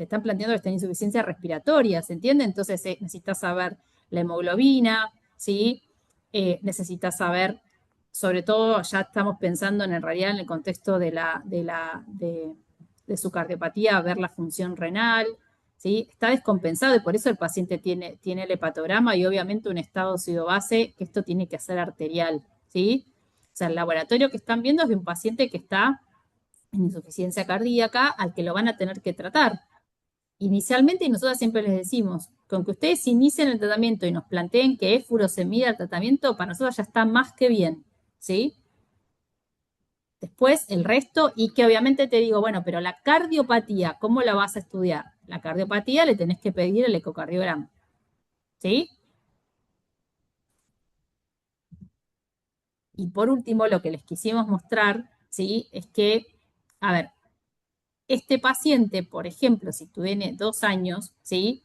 están planteando que está en insuficiencia respiratoria, ¿se entiende? Entonces necesitas saber la hemoglobina, ¿sí? Necesitas saber, sobre todo, ya estamos pensando en realidad en el contexto de su cardiopatía, ver la función renal, ¿sí? Está descompensado y por eso el paciente tiene el hepatograma y obviamente un estado base que esto tiene que ser arterial, ¿sí? O sea, el laboratorio que están viendo es de un paciente que está en insuficiencia cardíaca al que lo van a tener que tratar. Inicialmente, y nosotros siempre les decimos, con que ustedes inicien el tratamiento y nos planteen que es furosemida el tratamiento, para nosotros ya está más que bien, ¿sí? Después el resto, y que obviamente te digo, bueno, pero la cardiopatía, ¿cómo la vas a estudiar? La cardiopatía le tenés que pedir el ecocardiograma, ¿sí? Y por último, lo que les quisimos mostrar, ¿sí? Es que, a ver, este paciente, por ejemplo, si tiene 2 años, ¿sí?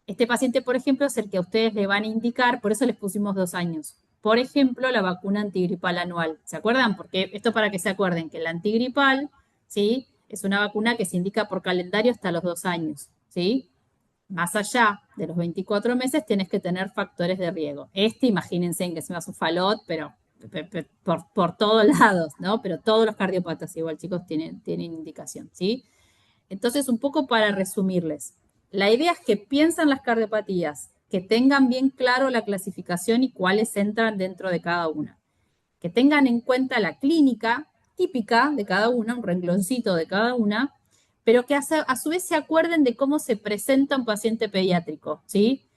Este paciente, por ejemplo, es el que a ustedes le van a indicar, por eso les pusimos 2 años. Por ejemplo, la vacuna antigripal anual. ¿Se acuerdan? Porque esto para que se acuerden que la antigripal, ¿sí? Es una vacuna que se indica por calendario hasta los 2 años, ¿sí? Más allá de los 24 meses tenés que tener factores de riesgo. Imagínense en que se me hace un falot, pero por todos lados, ¿no? Pero todos los cardiopatas igual, chicos, tienen indicación, ¿sí? Entonces, un poco para resumirles, la idea es que piensen las cardiopatías, que tengan bien claro la clasificación y cuáles entran dentro de cada una, que tengan en cuenta la clínica típica de cada una, un rengloncito de cada una, pero que a su vez se acuerden de cómo se presenta un paciente pediátrico, ¿sí?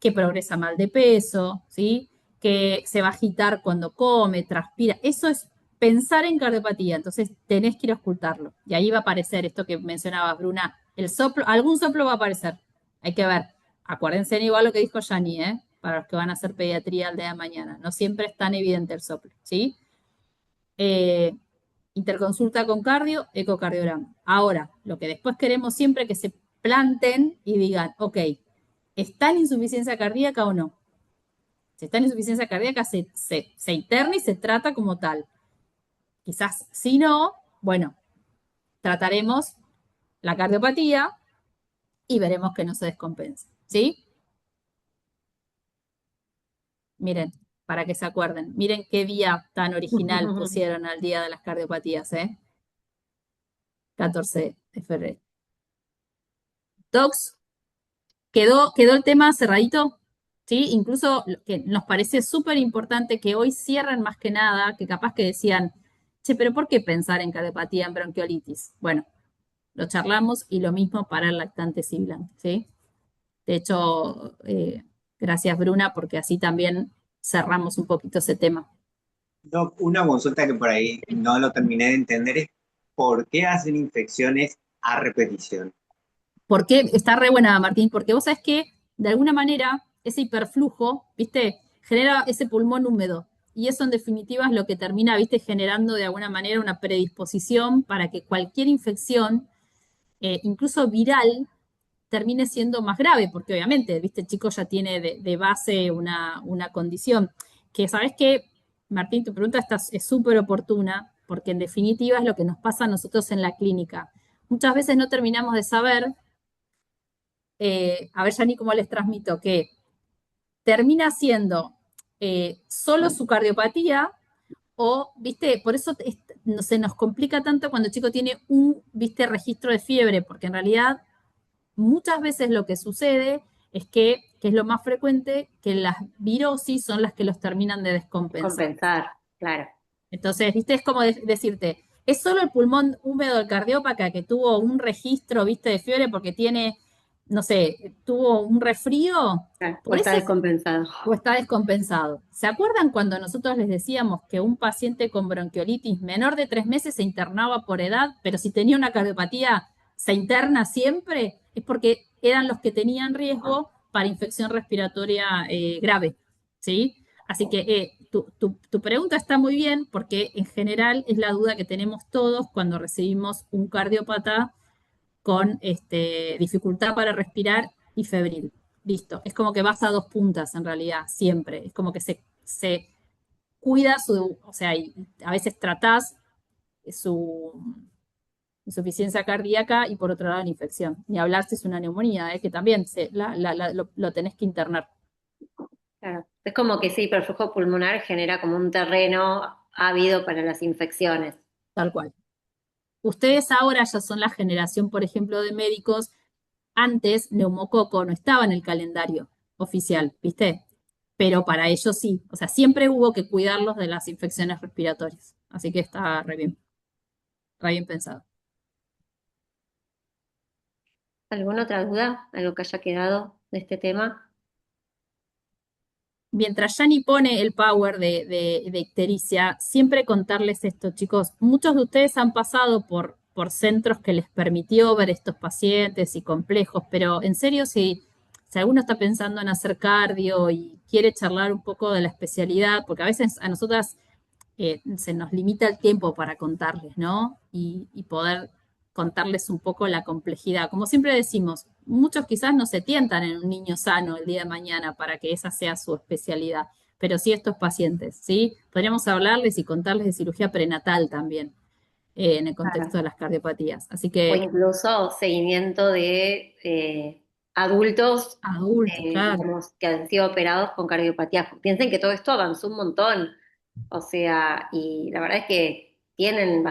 Que progresa mal de peso, ¿sí? Que se va a agitar cuando come, transpira. Eso es pensar en cardiopatía, entonces tenés que ir a ocultarlo. Y ahí va a aparecer esto que mencionabas, Bruna, el soplo, algún soplo va a aparecer. Hay que ver. Acuérdense igual lo que dijo Yani, ¿eh? Para los que van a hacer pediatría el día de mañana. No siempre es tan evidente el soplo, ¿sí? Eh, interconsulta con cardio, ecocardiograma. Ahora, lo que después queremos siempre es que se planten y digan, ok, ¿está en insuficiencia cardíaca o no? Si está en insuficiencia cardíaca, se interna y se trata como tal. Quizás si no, bueno, trataremos la cardiopatía y veremos que no se descompensa. ¿Sí? Miren, para que se acuerden, miren qué día tan original pusieron al día de las cardiopatías, ¿eh? 14 de febrero. Docs, ¿quedó el tema cerradito? ¿Sí? Incluso que nos parece súper importante que hoy cierren más que nada, que capaz que decían, che, pero ¿por qué pensar en cardiopatía en bronquiolitis? Bueno, lo charlamos y lo mismo para el lactante sibilante, ¿sí? De hecho, gracias Bruna, porque así también cerramos un poquito ese tema. Doc, una consulta que por ahí no lo terminé de entender es ¿por qué hacen infecciones a repetición? ¿Por qué? Está re buena, Martín, porque vos sabés que de alguna manera ese hiperflujo, ¿viste? Genera ese pulmón húmedo. y eso en definitiva es lo que termina, viste, generando de alguna manera una predisposición para que cualquier infección, incluso viral, termine siendo más grave, porque obviamente, viste, el chico ya tiene de base una condición. Que, ¿sabes qué, Martín? Tu pregunta es súper oportuna, porque en definitiva es lo que nos pasa a nosotros en la clínica. Muchas veces no terminamos de saber, a ver, Yanni, cómo les transmito, que termina siendo solo su cardiopatía o, viste, por eso no, se nos complica tanto cuando el chico tiene un, viste, registro de fiebre, porque en realidad muchas veces lo que sucede es que es lo más frecuente, que las virosis son las que los terminan de descompensar. Compensar, claro. Entonces, viste, es como decirte, es solo el pulmón húmedo del cardiópata que tuvo un registro, viste, de fiebre porque tiene, no sé, tuvo un resfrío, Claro, o por está eso descompensado. o está descompensado. ¿Se acuerdan cuando nosotros les decíamos que un paciente con bronquiolitis menor de 3 meses se internaba por edad, pero si tenía una cardiopatía se interna siempre? Es porque eran los que tenían riesgo para infección respiratoria grave, ¿sí? Así que tu pregunta está muy bien porque en general es la duda que tenemos todos cuando recibimos un cardiópata con dificultad para respirar y febril. Listo. Es como que vas a dos puntas en realidad, siempre. Es como que se cuida su, o sea, y a veces tratás su insuficiencia cardíaca y por otro lado la infección. Ni hablar si es una neumonía, que también lo tenés que internar. Claro. Es como que sí, pero el flujo pulmonar genera como un terreno ávido para las infecciones. Tal cual. Ustedes ahora ya son la generación, por ejemplo, de médicos. Antes, neumococo no estaba en el calendario oficial, ¿viste? Pero para ellos sí. O sea, siempre hubo que cuidarlos de las infecciones respiratorias. Así que está re bien pensado. ¿Alguna otra duda? ¿Algo que haya quedado de este tema? Mientras Yanni pone el power de ictericia, siempre contarles esto, chicos. Muchos de ustedes han pasado por centros que les permitió ver estos pacientes y complejos, pero en serio, si alguno está pensando en hacer cardio y quiere charlar un poco de la especialidad, porque a veces a nosotras se nos limita el tiempo para contarles, ¿no? Y poder contarles un poco la complejidad. Como siempre decimos, muchos quizás no se tientan en un niño sano el día de mañana para que esa sea su especialidad, pero sí estos pacientes, ¿sí? Podríamos hablarles y contarles de cirugía prenatal también, en el contexto de las cardiopatías. Así O que incluso seguimiento de adultos adultos, claro. digamos, que han sido operados con cardiopatía. Piensen que todo esto avanzó un montón. O sea, y la verdad es que tienen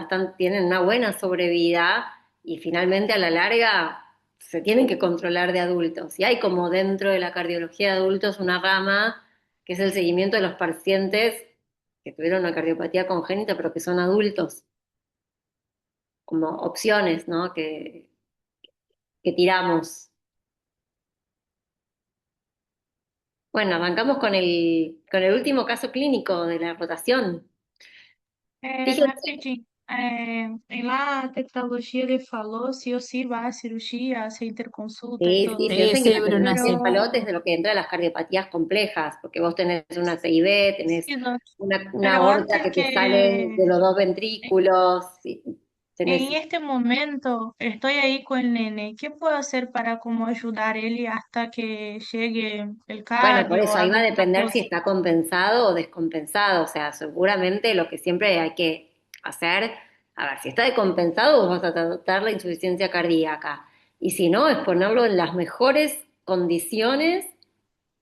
una buena sobrevida y finalmente a la larga se tienen que controlar de adultos. Y hay como dentro de la cardiología de adultos una rama que es el seguimiento de los pacientes que tuvieron una cardiopatía congénita pero que son adultos, como opciones, ¿no? Que tiramos. Bueno, arrancamos con el último caso clínico de la rotación. Fíjense, Rapidinho, em la tecnologia ele falou se eu sirvo a cirurgia, se interconsulta e sí, todo. sí, Sí, piensen que sí, la Bruna, terapia sí. del palote es de lo que entra a las cardiopatías complejas, porque vos tenés una CIB, tenés Sim, una pero aorta antes que te salen que de los dos ventrículos, tenés, en este momento estoy ahí con el nene, ¿qué puedo hacer para como ayudar a él hasta que llegue el bueno, por cardio o eso ahí va a alguna depender si cosa? está compensado o descompensado, o sea, seguramente lo que siempre hay que hacer, a ver, si está descompensado, vos vas a tratar la insuficiencia cardíaca, y si no, es ponerlo en las mejores condiciones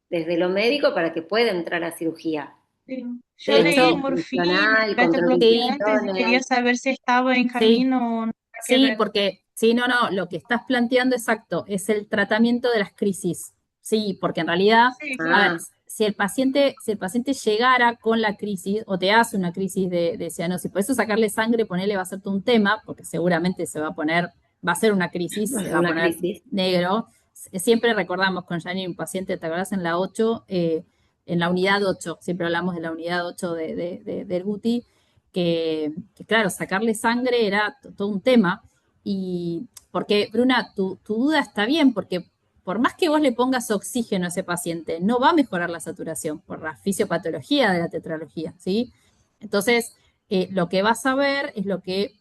desde lo médico para que pueda entrar a cirugía. Sí. Yo De leí hecho, morfina, Funcional, control de sí, beta-bloqueantes y quería infecciones. saber si estaba en sí. camino o nada que Sí, ver. porque, sí, no, no, lo que estás planteando exacto es el tratamiento de las crisis. Sí, porque en realidad, Sí, a claro. ver, Ah, si el paciente llegara con la crisis o te hace una crisis de cianosis, por eso sacarle sangre, ponerle va a ser todo un tema, porque seguramente se va a poner, va a ser una crisis, se va a una poner crisis. negro. Siempre recordamos con Janine, un paciente, ¿te acordás? En la 8, en la unidad 8, siempre hablamos de la unidad 8 del GUTI, que claro, sacarle sangre era todo un tema. Y porque, Bruna, tu duda está bien, porque por más que vos le pongas oxígeno a ese paciente, no va a mejorar la saturación por la fisiopatología de la tetralogía, ¿sí? Entonces, lo que vas a ver es lo que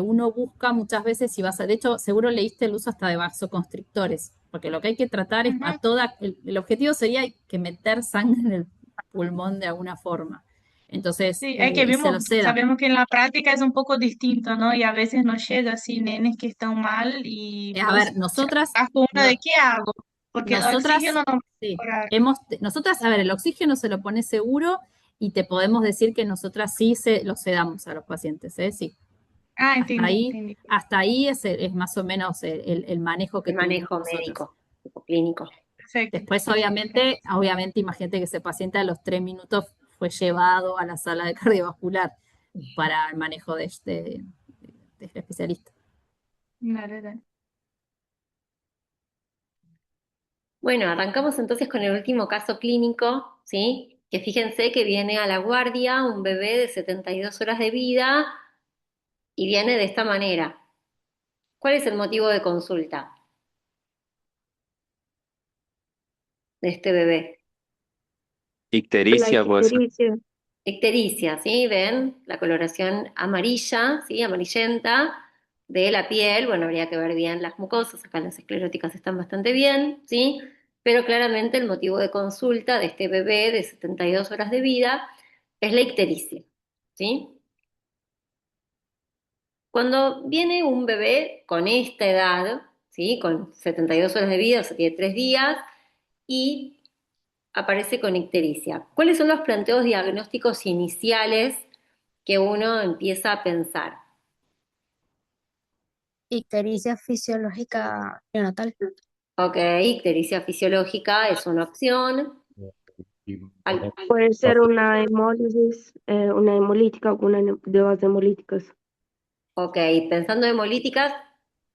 uno busca muchas veces si vas a, de hecho, seguro leíste el uso hasta de vasoconstrictores, porque lo que hay que tratar es a Ujú. toda, el objetivo sería que meter sangre en el pulmón de alguna forma. Entonces, Sí, es que y se lo sedan. sabemos que en la práctica es un poco distinto, ¿no? Y a veces nos llega así nenes que están mal y A vos ver, nosotras, bajo una de no- ¿qué hago? Porque el nosotras, oxígeno no va sí, a mejorar. nosotras, a ver, el oxígeno se lo pone seguro y te podemos decir que nosotras sí lo sedamos a los pacientes, ¿eh? Sí. Ah, Hasta entendí, ahí, entendí. hasta ahí es más o menos el manejo que El tuvimos manejo nosotros. médico, tipo clínico. Perfecto, Después, perfecto. obviamente, imagínate que ese paciente a los 3 minutos fue llevado a la sala de cardiovascular para el manejo de este especialista. Dale, dale. Bueno, arrancamos entonces con el último caso clínico, ¿sí? Que fíjense que viene a la guardia un bebé de 72 horas de vida y viene de esta manera. ¿Cuál es el motivo de consulta de este bebé? La Ictericia, pues. ictericia. Ictericia, ¿sí? ¿Ven? La coloración amarilla, ¿sí? Amarillenta de la piel. Bueno, habría que ver bien las mucosas. Acá las escleróticas están bastante bien, ¿sí? Pero claramente el motivo de consulta de este bebé de 72 horas de vida es la ictericia, ¿sí? Cuando viene un bebé con esta edad, ¿sí? Con 72 horas de vida, o sea, tiene 3 días, y aparece con ictericia. ¿Cuáles son los planteos diagnósticos iniciales que uno empieza a pensar? Ictericia fisiológica neonatal. Ok, ictericia fisiológica es una opción. Y Al- Puede ser una hemólisis, una hemolítica o una de las hemolíticas. ok, pensando en hemolíticas,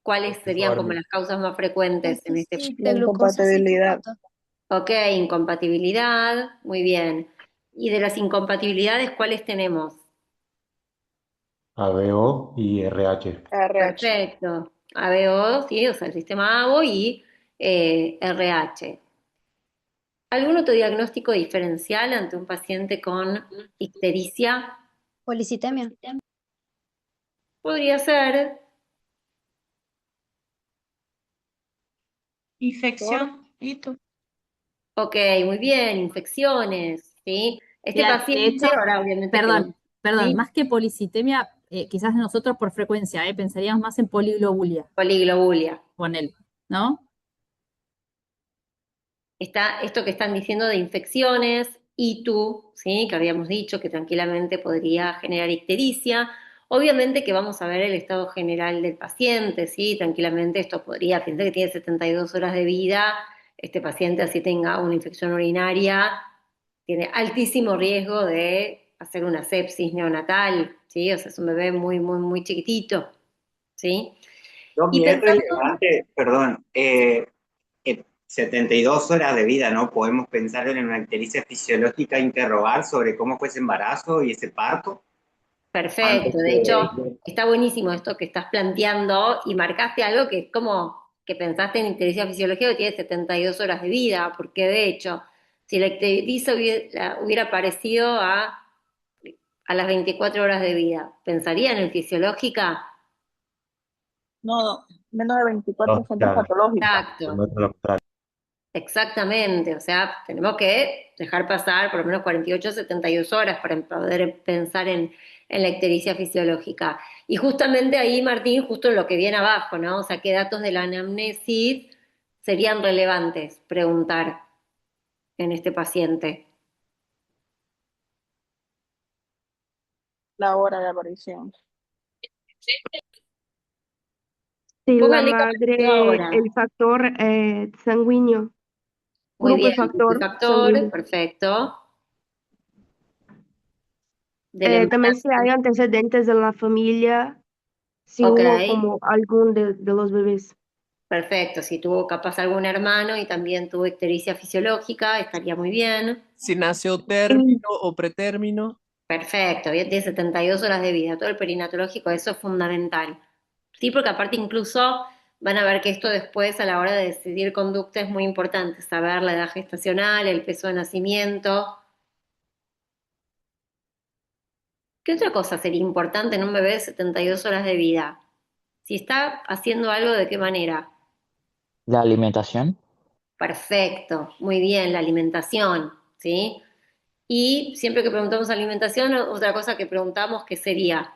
¿cuáles serían como Army. las causas más frecuentes en este? Déficit La de glucosa incompatibilidad. citrato. Ok, incompatibilidad, muy bien. Y de las incompatibilidades, ¿cuáles tenemos? ABO y RH. RH. Perfecto. ABO, sí, o sea, el sistema ABO y RH. ¿Algún otro diagnóstico diferencial ante un paciente con ictericia? Policitemia. Podría ser, Infección, ¿y tú? ok, muy bien, infecciones, ¿sí? Este Mira, de paciente, hecho, ahora obviamente que perdón, ¿sí? más que policitemia, quizás nosotros por frecuencia, pensaríamos más en poliglobulia, Poliglobulia. con él, ¿no? Está esto que están diciendo de infecciones, ITU, ¿sí? Que habíamos dicho que tranquilamente podría generar ictericia. Obviamente que vamos a ver el estado general del paciente, ¿sí? Tranquilamente esto podría, pensar que tiene 72 horas de vida, este paciente así tenga una infección urinaria, tiene altísimo riesgo de hacer una sepsis neonatal, ¿sí? O sea, es un bebé muy, muy, muy chiquitito, ¿sí? Y Domi, es pensando, relevante, perdón, 72 horas de vida, ¿no? Podemos pensar en una ictericia fisiológica, interrogar sobre cómo fue ese embarazo y ese parto antes perfecto, de hecho, de... está buenísimo esto que estás planteando y marcaste algo que es como que pensaste en ictericia fisiológica que tiene 72 horas de vida, porque de hecho, si la ictericia hubiera aparecido a las 24 horas de vida, ¿pensarían en fisiológica? No, menos de 24 No, centros ya, patológicos. Exacto, no es lo contrario. exactamente, o sea, tenemos que dejar pasar por lo menos 48 72 horas para poder pensar en la ictericia fisiológica. Y justamente ahí, Martín, justo en lo que viene abajo, ¿no? O sea, ¿qué datos de la anamnesis serían relevantes preguntar en este paciente? La hora de aparición. Sí, la Póngale que apareció madre, ahora. el factor sanguíneo, Muy grupo y bien, el factor factor, sanguíneo. perfecto. Del También si hay embarazo. antecedentes en la familia, si Ok, hubo como algún de los bebés. perfecto. Si tuvo capaz algún hermano y también tuvo ictericia fisiológica, estaría muy bien. Si nació Y término o pretérmino. Perfecto, bien, tiene 72 horas de vida, todo el perinatológico, eso es fundamental. Sí, porque aparte incluso van a ver que esto después a la hora de decidir conducta es muy importante, saber la edad gestacional, el peso de nacimiento. ¿Qué otra cosa sería importante en un bebé de 72 horas de vida? Si está haciendo algo, ¿de qué manera? La alimentación. Perfecto, muy bien, la alimentación, ¿sí? Y siempre que preguntamos alimentación, otra cosa que preguntamos, ¿qué sería?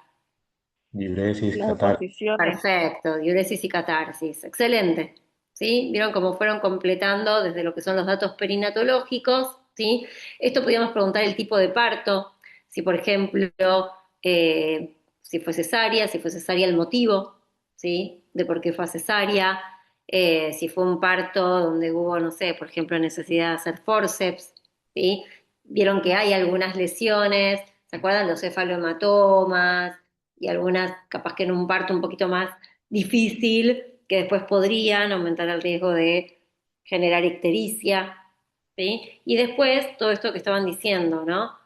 Diuresis, Las catar. deposiciones. Perfecto, diuresis y catarsis, excelente, ¿sí? Vieron cómo fueron completando desde lo que son los datos perinatológicos, ¿sí? Esto podríamos preguntar el tipo de parto, si por ejemplo, si fue cesárea el motivo, ¿sí? De por qué fue cesárea, si fue un parto donde hubo, no sé, por ejemplo, necesidad de hacer forceps, ¿sí? Vieron que hay algunas lesiones, ¿se acuerdan? Los cefalohematomas y algunas capaz que en un parto un poquito más difícil, que después podrían aumentar el riesgo de generar ictericia, ¿sí? Y después todo esto que estaban diciendo, ¿no?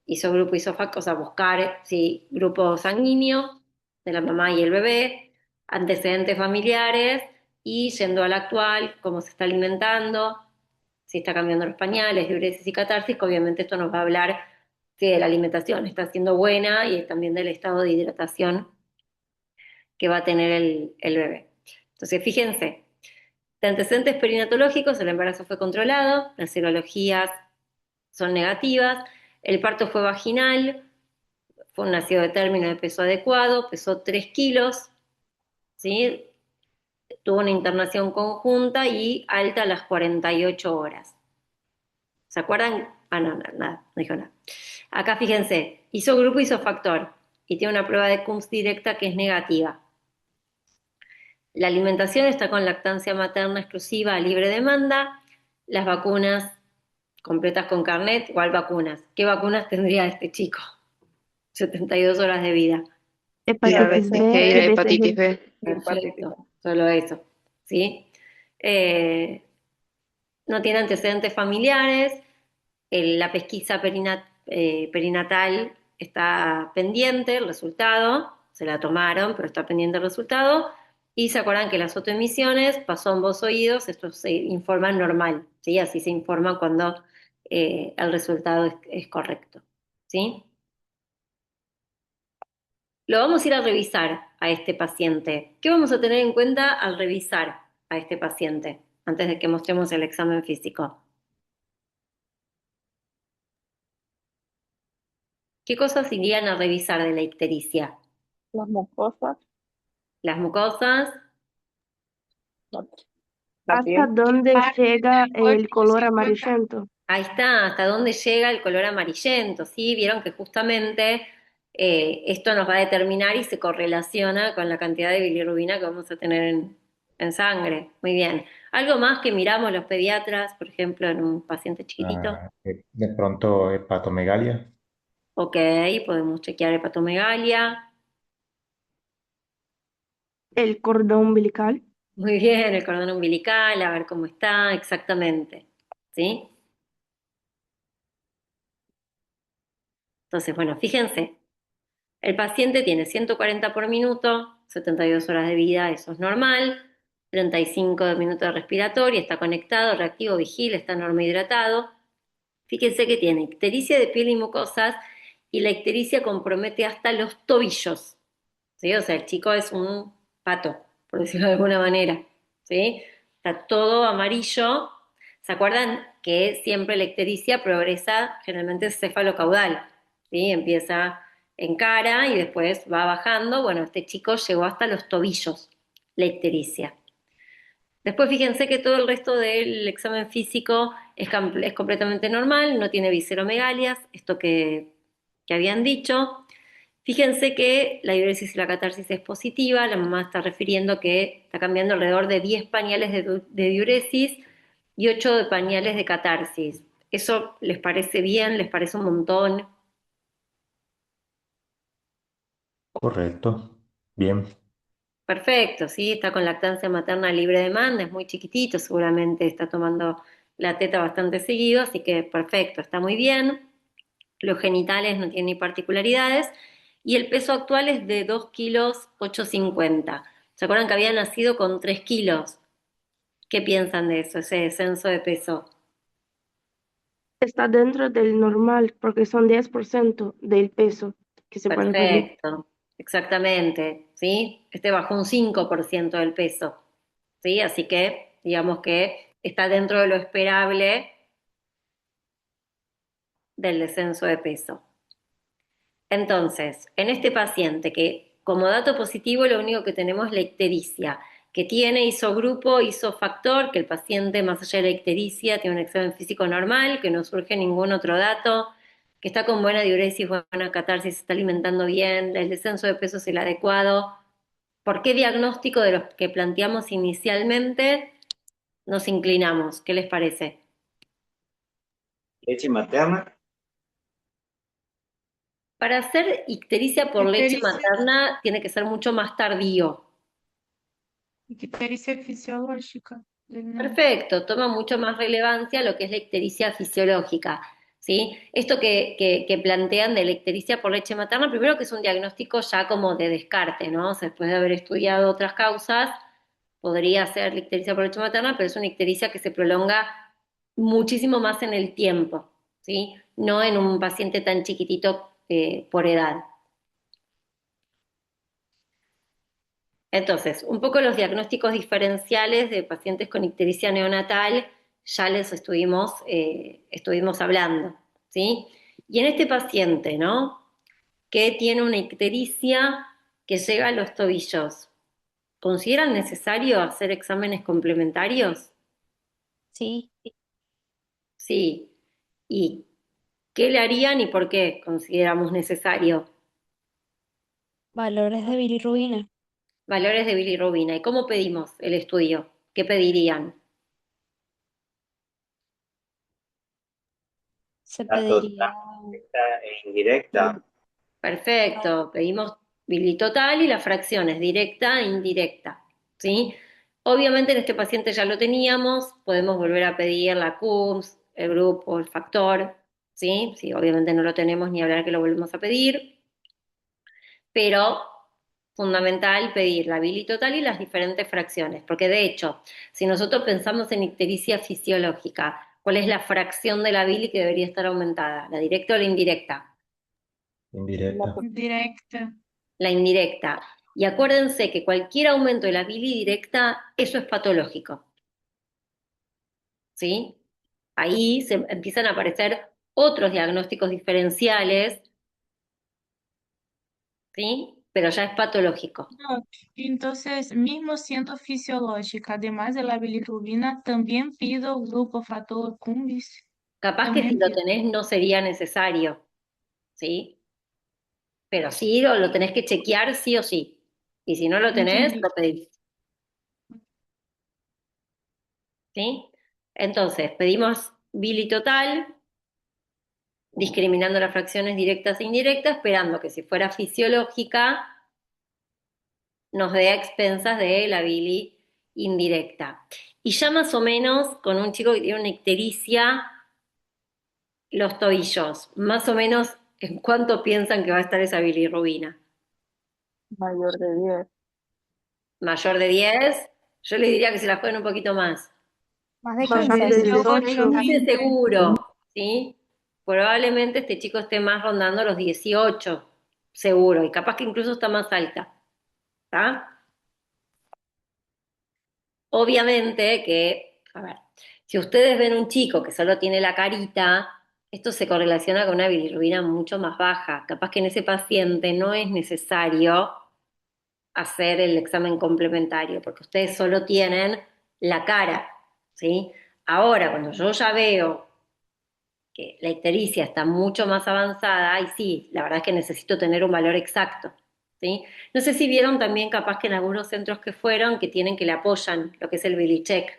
Isogrupo, isofacto, o sea, buscar, sí, grupo sanguíneo de la mamá y el bebé, antecedentes familiares y yendo al actual, cómo se está alimentando, si está cambiando los pañales, diuresis y catarsis, que obviamente esto nos va a hablar si de la alimentación está siendo buena y también del estado de hidratación que va a tener el bebé. Entonces, fíjense, de antecedentes perinatológicos, el embarazo fue controlado, las serologías son negativas, el parto fue vaginal, fue un nacido de término de peso adecuado, pesó 3 kilos, ¿sí? Tuvo una internación conjunta y alta a las 48 horas. ¿Se acuerdan? Ah, no, nada, no dijo nada. Acá fíjense, hizo grupo, hizo factor y tiene una prueba de Coombs directa que es negativa. La alimentación está con lactancia materna exclusiva a libre demanda. Las vacunas completas con carnet, ¿cuál vacunas? ¿Qué vacunas tendría este chico? 72 horas de vida. Hepatitis Diabetes B Que y ir a B hepatitis BCG. B. y hepatitis Perfecto, solo eso. ¿Sí? No tiene antecedentes familiares. La pesquisa perinatal está pendiente, el resultado, se la tomaron, pero está pendiente el resultado. Y se acuerdan que las autoemisiones pasó a ambos oídos, esto se informa normal, ¿sí? Así se informa cuando el resultado es correcto, ¿sí? Lo vamos a ir a revisar a este paciente. ¿Qué vamos a tener en cuenta al revisar a este paciente antes de que mostremos el examen físico? ¿Qué cosas irían a revisar de la ictericia? las mucosas, Las mucosas, la, la ¿Hasta piel, dónde llega el color amarillento? ahí está, hasta dónde llega el color amarillento, ¿sí? Vieron que justamente esto nos va a determinar y se correlaciona con la cantidad de bilirrubina que vamos a tener en sangre. Muy bien. ¿Algo más que miramos los pediatras, por ejemplo, en un paciente chiquitito? De pronto hepatomegalia. Ok, podemos chequear hepatomegalia. El cordón umbilical. Muy bien, el cordón umbilical, a ver cómo está exactamente. ¿Sí? Entonces, bueno, fíjense, el paciente tiene 140 por minuto, 72 horas de vida, eso es normal, 35 minutos de respiratorio, está conectado, reactivo, vigila, está normohidratado. Fíjense que tiene ictericia de piel y mucosas y la ictericia compromete hasta los tobillos. ¿Sí? O sea, el chico es un pato, por decirlo de alguna manera. ¿Sí? Está todo amarillo. ¿Se acuerdan que siempre la ictericia progresa generalmente cefalocaudal? ¿Sí? Empieza en cara y después va bajando. Bueno, este chico llegó hasta los tobillos, la ictericia. Después fíjense que todo el resto del examen físico es completamente normal, no tiene visceromegalias, esto que habían dicho. Fíjense que la diuresis y la catarsis es positiva, la mamá está refiriendo que está cambiando alrededor de 10 pañales de diuresis y 8 de pañales de catarsis. ¿Eso les parece bien? ¿Les parece un montón? Correcto. Bien. Perfecto, sí, está con lactancia materna libre de demanda, es muy chiquitito, seguramente está tomando la teta bastante seguido, así que perfecto, está muy bien. Los genitales no tienen ni particularidades y el peso actual es de 2 kilos 850. ¿Se acuerdan que había nacido con 3 kilos? ¿Qué piensan de eso, ese descenso de peso? Está dentro del normal porque son 10% del peso que se puede perder. Perfecto, exactamente, ¿sí? Este bajó un 5% del peso, ¿sí? Así que, digamos que está dentro de lo esperable del descenso de peso. Entonces, en este paciente que como dato positivo lo único que tenemos es la ictericia, que tiene isogrupo, isofactor, que el paciente más allá de la ictericia tiene un examen físico normal, que no surge ningún otro dato, que está con buena diuresis, buena catarsis, se está alimentando bien, el descenso de peso es el adecuado. ¿Por qué diagnóstico de los que planteamos inicialmente nos inclinamos? ¿Qué les parece? Leche materna. Para hacer ictericia por leche Ictericia, materna tiene que ser mucho más tardío. ictericia fisiológica del niño. Perfecto, toma mucho más relevancia lo que es la ictericia fisiológica, ¿sí? Esto que plantean de la ictericia por leche materna, primero que es un diagnóstico ya como de descarte, ¿no? O sea, después de haber estudiado otras causas, podría ser la ictericia por leche materna, pero es una ictericia que se prolonga muchísimo más en el tiempo, ¿sí? No en un paciente tan chiquitito por edad. Entonces, un poco los diagnósticos diferenciales de pacientes con ictericia neonatal ya les estuvimos hablando, ¿sí? Y en este paciente, ¿no? Que tiene una ictericia que llega a los tobillos, ¿consideran necesario hacer exámenes complementarios? Sí, Sí. ¿Y qué le harían y por qué consideramos necesario? valores de bilirrubina. Valores de bilirrubina. ¿Y cómo pedimos el estudio? ¿Qué pedirían? Se La total, pediría directa e indirecta. Perfecto, pedimos bilitotal y las fracciones, directa e indirecta, ¿sí? Obviamente en este paciente ya lo teníamos, podemos volver a pedir la CUMS, el grupo, el factor, ¿sí? Sí, obviamente no lo tenemos ni hablar que lo volvemos a pedir, pero fundamental pedir la bilitotal y las diferentes fracciones, porque de hecho, si nosotros pensamos en ictericia fisiológica, ¿cuál es la fracción de la bili que debería estar aumentada? ¿La directa o la indirecta? Indirecta. Directa. La indirecta. Y acuérdense que cualquier aumento de la bili directa, eso es patológico, ¿sí? Ahí se empiezan a aparecer otros diagnósticos diferenciales, ¿sí? Pero ya es patológico. No, entonces, mismo siendo fisiológica, además de la bilirrubina, también pido grupo factor cumbis. Capaz que si También lo pido. tenés no sería necesario, ¿sí? Pero sí lo tenés que chequear sí o sí. Y si no lo tenés, Entendí. lo pedís, ¿sí? Entonces, pedimos bili total, discriminando las fracciones directas e indirectas, esperando que si fuera fisiológica nos dé a expensas de la bili indirecta. Y ya más o menos con un chico que tiene una ictericia, los tobillos, más o menos en cuánto piensan que va a estar esa bilirrubina. Mayor de 10. Mayor de 10, yo les diría que se la jueguen un poquito más. más de Más de 15. 18, 18. 15 20. seguro, ¿sí? Probablemente este chico esté más rondando los 18, seguro, y capaz que incluso está más alta, ¿está? Obviamente que, a ver, si ustedes ven un chico que solo tiene la carita, esto se correlaciona con una bilirrubina mucho más baja. Capaz que en ese paciente no es necesario hacer el examen complementario, porque ustedes solo tienen la cara, ¿sí? Ahora, cuando yo ya veo que la ictericia está mucho más avanzada, y sí, la verdad es que necesito tener un valor exacto, ¿sí? No sé si vieron también capaz que en algunos centros que fueron, que tienen que le apoyan lo que es el bilicheck,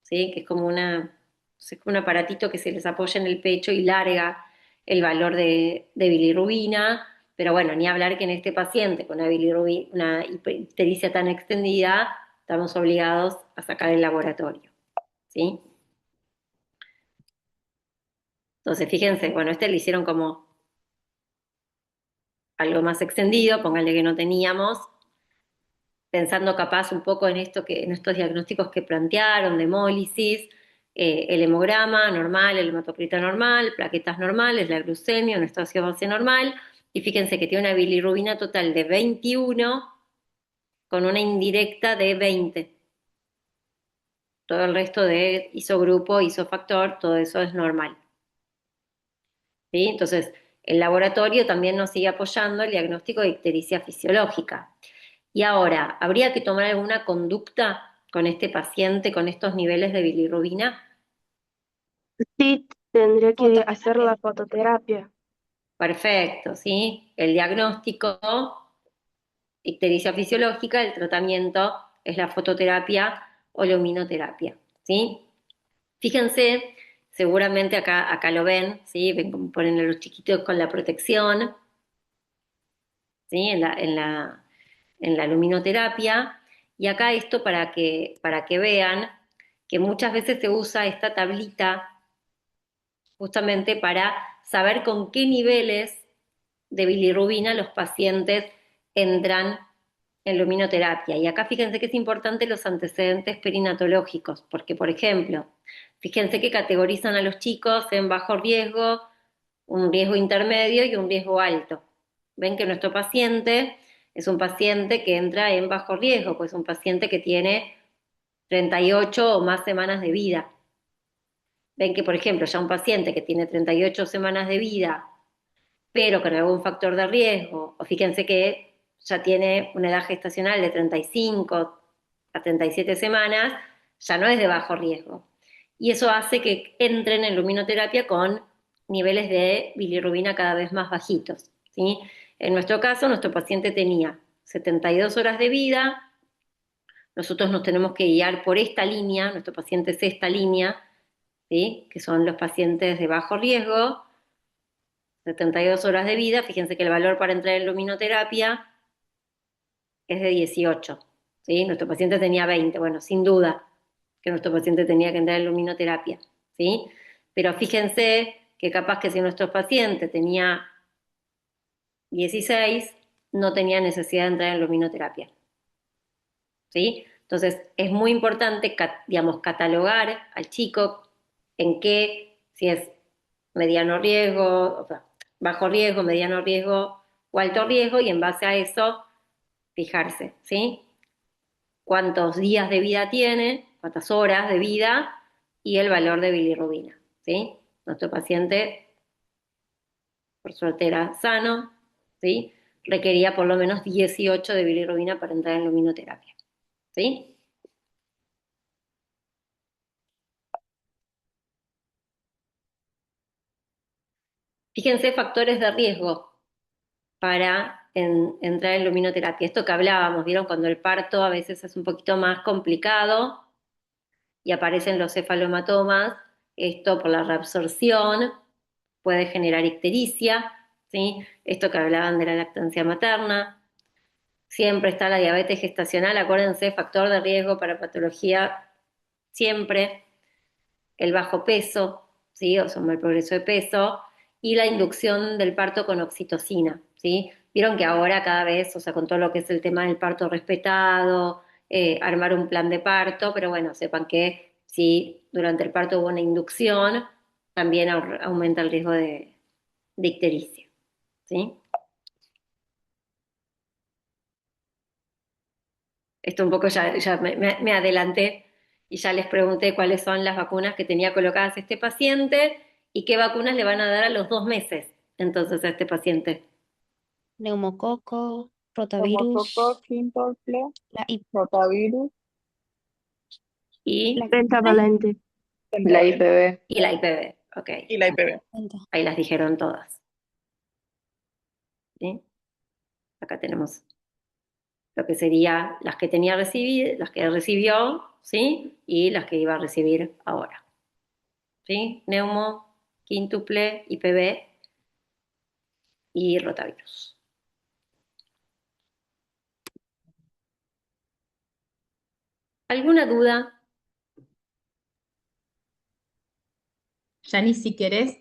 ¿sí? Que es como es como un aparatito que se les apoya en el pecho y larga el valor de bilirrubina, pero bueno, ni hablar que en este paciente con una ictericia tan extendida, estamos obligados a sacar el laboratorio, ¿sí? Entonces, fíjense, bueno, este le hicieron como algo más extendido, pónganle que no teníamos, pensando capaz un poco en en estos diagnósticos que plantearon, de hemólisis, el hemograma normal, el hematocrito normal, plaquetas normales, la glucemia, un estado base normal, y fíjense que tiene una bilirrubina total de 21 con una indirecta de 20. Todo el resto de isogrupo, isofactor, todo eso es normal. ¿Sí? Entonces, el laboratorio también nos sigue apoyando el diagnóstico de ictericia fisiológica. Y ahora, ¿habría que tomar alguna conducta con este paciente con estos niveles de bilirrubina? Sí, tendría que hacer Fototerapia. la fototerapia. Perfecto, ¿sí? El diagnóstico, ictericia fisiológica, el tratamiento es la fototerapia o luminoterapia, ¿sí? Fíjense, seguramente acá lo ven, ¿sí? Ven cómo ponen a los chiquitos con la protección, ¿sí? En la luminoterapia. Y acá esto para que vean que muchas veces se usa esta tablita justamente para saber con qué niveles de bilirrubina los pacientes entran en luminoterapia. Y acá fíjense que es importante los antecedentes perinatológicos, porque por ejemplo, fíjense que categorizan a los chicos en bajo riesgo, un riesgo intermedio y un riesgo alto. Ven que nuestro paciente es un paciente que entra en bajo riesgo, pues es un paciente que tiene 38 o más semanas de vida. Ven que, por ejemplo, ya un paciente que tiene 38 semanas de vida, pero con algún factor de riesgo, o fíjense que ya tiene una edad gestacional de 35 a 37 semanas, ya no es de bajo riesgo. Y eso hace que entren en luminoterapia con niveles de bilirrubina cada vez más bajitos, ¿sí? En nuestro caso, nuestro paciente tenía 72 horas de vida, nosotros nos tenemos que guiar por esta línea, nuestro paciente es esta línea, ¿sí? Que son los pacientes de bajo riesgo, 72 horas de vida, fíjense que el valor para entrar en luminoterapia es de 18, ¿sí? Nuestro paciente tenía 20, bueno, sin duda que nuestro paciente tenía que entrar en luminoterapia, ¿sí? Pero fíjense que capaz que si nuestro paciente tenía 16, no tenía necesidad de entrar en luminoterapia, ¿sí? Entonces, es muy importante, digamos, catalogar al chico en qué, si es mediano riesgo, o sea, bajo riesgo, mediano riesgo o alto riesgo, y en base a eso, fijarse, ¿sí? Cuántos días de vida tiene, cuántas horas de vida y el valor de bilirrubina, ¿sí? Nuestro paciente, por suerte, era sano, ¿sí? Requería por lo menos 18 de bilirrubina para entrar en luminoterapia, ¿sí? Fíjense factores de riesgo para entrar en luminoterapia. Esto que hablábamos, ¿vieron? Cuando el parto a veces es un poquito más complicado y aparecen los cefalomatomas, esto por la reabsorción puede generar ictericia, ¿sí? Esto que hablaban de la lactancia materna. Siempre está la diabetes gestacional, acuérdense, factor de riesgo para patología siempre, el bajo peso, ¿sí? O sea, el progreso de peso, y la inducción del parto con oxitocina, ¿sí? Vieron que ahora cada vez, o sea, con todo lo que es el tema del parto respetado, armar un plan de parto, pero bueno, sepan que si durante el parto hubo una inducción, también aumenta el riesgo de ictericia, ¿sí? Esto un poco ya me adelanté y ya les pregunté cuáles son las vacunas que tenía colocadas este paciente y qué vacunas le van a dar a los 2 meses entonces a este paciente. Neumococo, rotavirus, Neumococo, simple, la, I- rotavirus, Y, la Pentavalente. la IPV y la IPV, ok. y la IPV. Ahí las dijeron todas, ¿sí? Acá tenemos lo que sería las que tenía recibido, las que recibió, ¿sí? Y las que iba a recibir ahora, ¿sí? Neumo, quíntuple, IPV y rotavirus. ¿Alguna duda? Yani, si querés,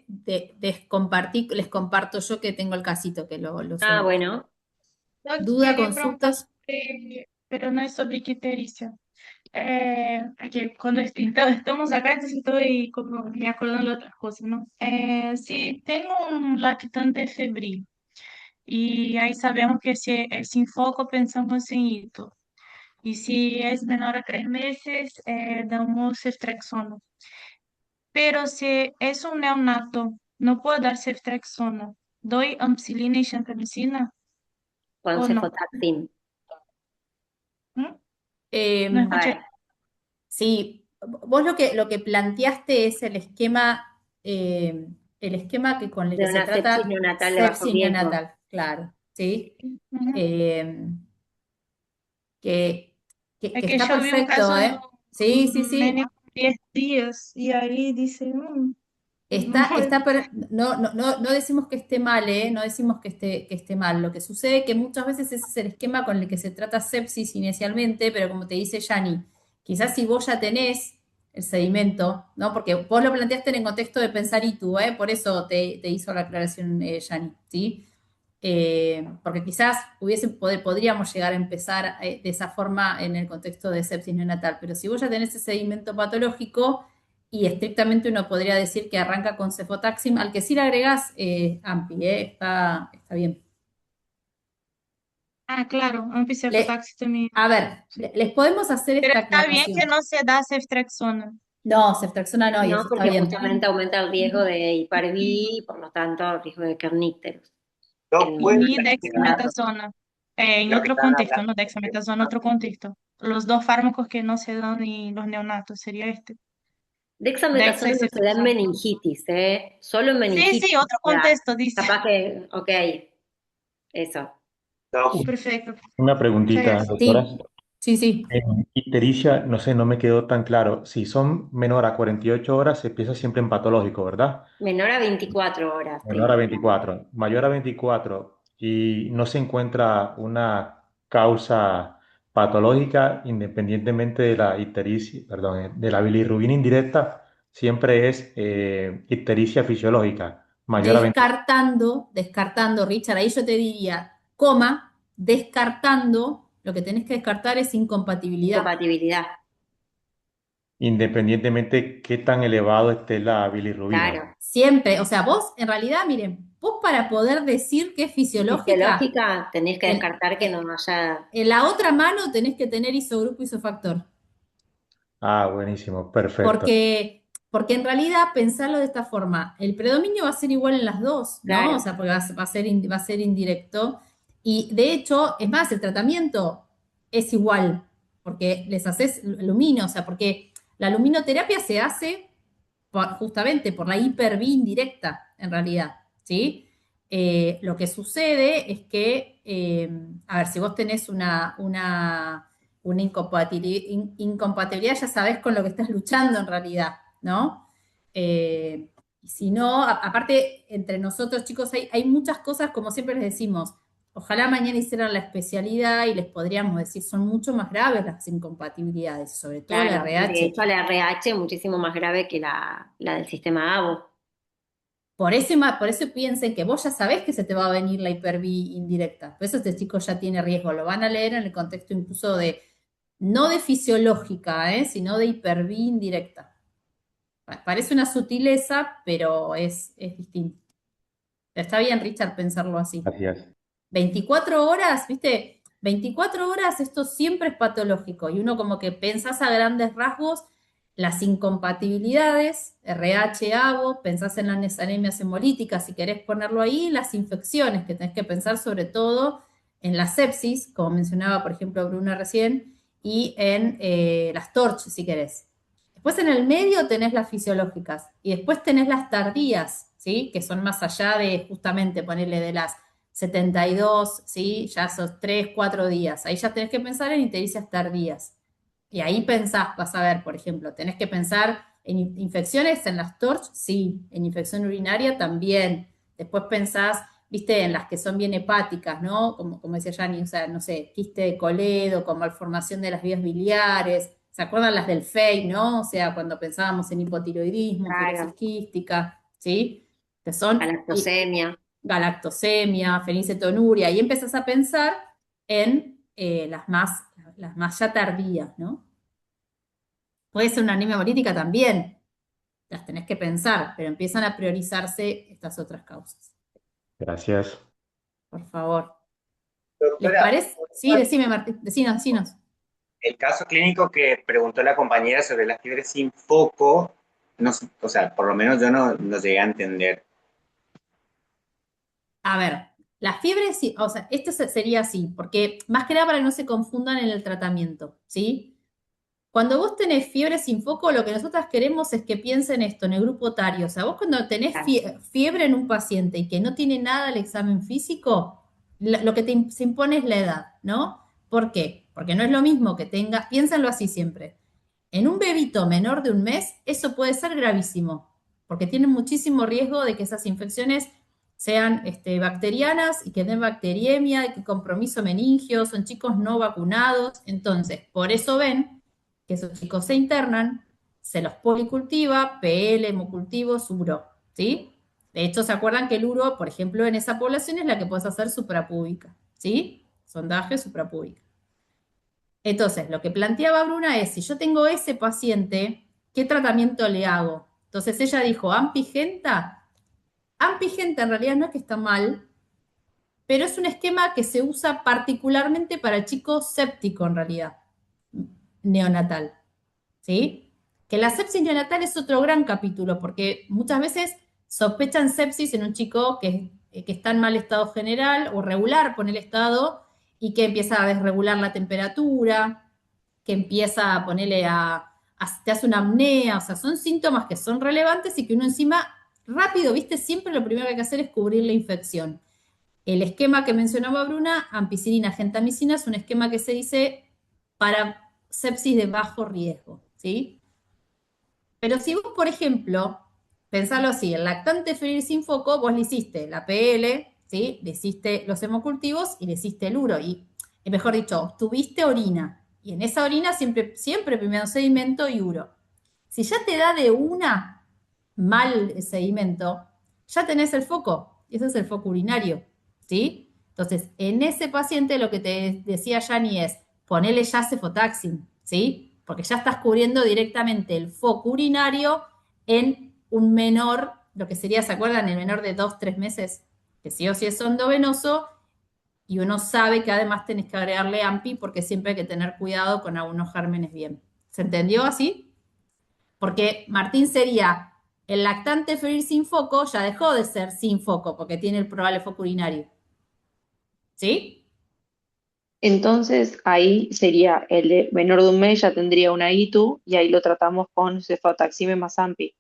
les comparto yo que tengo el casito que lo Ah, sé. bueno. No, ¿Duda, quería preguntar consultas? sobre pero no es sobre ictericia. Aquí cuando estamos acá, entonces estoy como me acordando de otras cosas, ¿no? Si tengo un lactante febril y ahí sabemos que si es sin foco pensamos en hito. Y si es menor a 3 meses, damos ceftriaxona. Pero si es un neonato, no puedo dar ceftriaxona. ¿Doy ampicilina y gentamicina Con o no? cefotaxim. ¿Mm? No Em, A escuché. ver, sí, vos lo que planteaste es el esquema que con el de que se una sepsis trata neonatal de bajo sepsis riesgo. neonatal, claro, ¿sí? Ujú. Em, que, que Es que está yo vi un perfecto, caso de ¿eh? Sí, sí, un nene sí. con 10 días y ahí dice, No decimos que esté mal, ¿eh? No decimos que esté mal. Lo que sucede es que muchas veces ese es el esquema con el que se trata sepsis inicialmente, pero como te dice Yani, quizás si vos ya tenés el sedimento, ¿no? Porque vos lo planteaste en el contexto de pensar ITU, ¿eh? Por eso te hizo la aclaración, Yani, ¿sí? Porque quizás podríamos llegar a empezar de esa forma en el contexto de sepsis neonatal, pero si vos ya tenés ese sedimento patológico y estrictamente uno podría decir que arranca con cefotaxim, al que sí le agregás AMPI, está bien. ah, claro, un Le- cefotaxis también. a ver, les podemos hacer Pero esta está bien que aclaración. no se da ceftriaxona. No, ceftriaxona no, y No, eso está porque bien. justamente aumenta el riesgo de hiperví y por lo tanto el riesgo de kernícteros. No Y puede ni ser neonato. dexametasona. En Lo que otro están contexto, no hablando dexametasona, otro contexto. Los dos fármacos que no se dan en los neonatos sería este. Dexa Dexametasona y no se da en ceftriaxona. meningitis, ¿eh? Solo en Sí, meningitis sí, otro se da. contexto, dice. Capaz que, ok, eso. no, Perfecto. Una Muchas preguntita, gracias. doctora. Sí, sí. En ictericia, no sé, no me quedó tan claro. Si son menor a 48 horas, se empieza siempre en patológico, ¿verdad? Menor a 24 horas Menor a primero. 24, mayor a 24 y no se encuentra una causa patológica independientemente de la ictericia, perdón, de la bilirrubina indirecta, siempre es ictericia fisiológica, mayor a 20. Descartando, Richard, ahí yo te diría, coma, descartando, lo que tenés que descartar es incompatibilidad. Incompatibilidad, Independientemente qué tan elevado esté la bilirrubina. claro. Siempre, o sea, vos, en realidad, miren, vos para poder decir que es fisiológica, Fisiológica, tenés que en, descartar que no haya en la otra mano tenés que tener isogrupo isofactor. Ah, buenísimo, perfecto. Porque en realidad, pensarlo de esta forma, el predominio va a ser igual en las dos, ¿no? O claro. sea, porque va a ser indirecto. Y de hecho, es más, el tratamiento es igual, porque les haces lumino, o sea, porque la luminoterapia se hace justamente por la hipervía indirecta, en realidad, ¿sí? Lo que sucede es que, a ver, si vos tenés una incompatibilidad, ya sabés con lo que estás luchando en realidad, ¿no? Si no, aparte, entre nosotros, chicos, hay muchas cosas, como siempre les decimos, ojalá mañana hicieran la especialidad y les podríamos decir, son mucho más graves las incompatibilidades, sobre todo la Claro, de RH. hecho la RH es muchísimo más grave que la del sistema ABO. Por eso piensen que vos ya sabés que se te va a venir la hipervía indirecta. Por eso este chico ya tiene riesgo. Lo van a leer en el contexto incluso no de fisiológica, sino de hipervía indirecta. Parece una sutileza, pero es distinto. Está bien, Richard, pensarlo así. Gracias. 24 horas, ¿viste? 24 horas, esto siempre es patológico. Y uno como que pensás a grandes rasgos las incompatibilidades, RH, ABO, pensás en las anemias hemolíticas, si querés ponerlo ahí, las infecciones, que tenés que pensar sobre todo en la sepsis, como mencionaba, por ejemplo, Bruna recién, y en las TORCH, si querés. Después en el medio tenés las fisiológicas y después tenés las tardías, ¿sí? Que son más allá de justamente ponerle de las 72, ¿sí? Ya esos 3, 4 días. Ahí ya tenés que pensar en ictericias tardías. Y ahí pensás, vas a ver, por ejemplo, tenés que pensar en infecciones en las TORCH, sí, en infección urinaria también. Después pensás, viste, en las que son bien hepáticas, ¿no? Como decía Yani, o sea, no sé, quiste de Coledo, con malformación de las vías biliares. ¿Se acuerdan las del FEI, no? O sea, cuando pensábamos en hipotiroidismo, fibrosis Claro, quística, ¿sí? Que son galactosemia. galactosemia, fenilcetonuria, y empezás a pensar en las más ya tardías, ¿no? Puede ser una anemia hemolítica también, las tenés que pensar, pero empiezan a priorizarse estas otras causas. Gracias. Por favor. ¿Les Doctora, parece? Sí, decime, Martín, decinos. el caso clínico que preguntó la compañera sobre las fiebres sin foco, no, o sea, por lo menos yo no llegué a entender. A ver, las fiebres, sí, o sea, esto sería así, porque más que nada para que no se confundan en el tratamiento, ¿sí? Cuando vos tenés fiebre sin foco, lo que nosotras queremos es que piensen esto en el grupo otario. O sea, vos cuando tenés fiebre en un paciente y que no tiene nada el examen físico, lo que se impone es la edad, ¿no? ¿Por qué? Porque no es lo mismo que tenga, piénsenlo así siempre. En un bebito menor de un mes, eso puede ser gravísimo, porque tiene muchísimo riesgo de que esas infecciones sean bacterianas y que den bacteriemia, y que compromiso meningio, son chicos no vacunados. Entonces, por eso ven que esos chicos se internan, se los policultiva, PL, hemocultivos, uro, ¿sí? De hecho, ¿se acuerdan que el uro, por ejemplo, en esa población es la que puedes hacer suprapúbica, ¿sí? Sondaje suprapúbica. Entonces, lo que planteaba Bruna es, si yo tengo ese paciente, ¿qué tratamiento le hago? Entonces ella dijo, ampigenta. Ampigenta en realidad no es que está mal, pero es un esquema que se usa particularmente para el chico séptico en realidad, neonatal, ¿sí? Que la sepsis neonatal es otro gran capítulo, porque muchas veces sospechan sepsis en un chico que está en mal estado general o regular con el estado y que empieza a desregular la temperatura, que empieza a ponerle te hace una apnea, o sea, son síntomas que son relevantes y que uno encima, rápido, viste, siempre lo primero que hay que hacer es cubrir la infección. El esquema que mencionaba Bruna, ampicilina, gentamicina, es un esquema que se dice para sepsis de bajo riesgo, ¿sí? Pero si vos, por ejemplo, pensalo así, el lactante febril sin foco, vos le hiciste la PL, ¿sí? Le hiciste los hemocultivos y le hiciste el uro, y mejor dicho, tuviste orina, y en esa orina siempre primero sedimento y uro. Si ya te da de una mal el sedimento, ya tenés el foco, y ese es el foco urinario, ¿sí? Entonces, en ese paciente lo que te decía Yani es, ponele ya cefotaxim, ¿sí? Porque ya estás cubriendo directamente el foco urinario en un menor, lo que sería, ¿se acuerdan? El menor de 2, 3 meses, que sí o sí es endovenoso, y uno sabe que además tenés que agregarle AMPI porque siempre hay que tener cuidado con algunos gérmenes bien. ¿Se entendió así? Porque Martín sería el lactante febril sin foco, ya dejó de ser sin foco porque tiene el probable foco urinario. ¿Sí? Entonces ahí sería el de menor de un mes, ya tendría una ITU y ahí lo tratamos con cefotaxime más AMPI.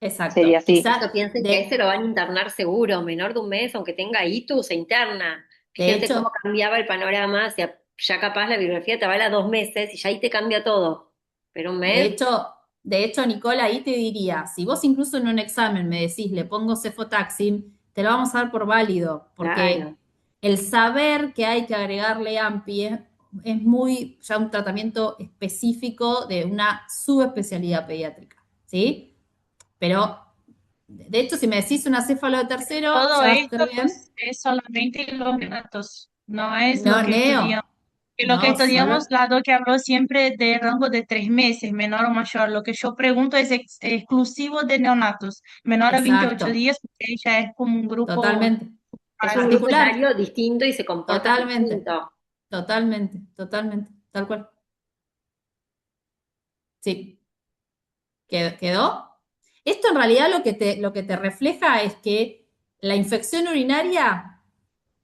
Exacto. Sería así. Exacto, piensen que a ese lo van a internar seguro, menor de un mes, aunque tenga ITU, se interna. De Fíjense hecho, cómo cambiaba el panorama, o sea, ya capaz la bibliografía te va a 2 meses y ya ahí te cambia todo. Pero un de mes, hecho, de hecho, Nicola, ahí te diría, si vos incluso en un examen me decís, le pongo cefotaxim, te lo vamos a dar por válido, porque claro. el saber que hay que agregarle AMPI es muy ya un tratamiento específico de una subespecialidad pediátrica, ¿sí? Pero, de hecho, si me decís una céfalo de tercero, Todo ya va a esto estar bien. es solamente los neonatos, no es No, lo que Neo, estudiamos. Que lo que no, estudiamos, solo, la que habló siempre de rango de 3 meses, menor o mayor. Lo que yo pregunto es exclusivo de neonatos, menor a 28 exacto, días, porque ya es como un grupo totalmente, Es un grupo particular, etario distinto y se comporta totalmente, distinto. totalmente, totalmente, tal cual. Sí, ¿quedó? Esto en realidad lo que te refleja es que la infección urinaria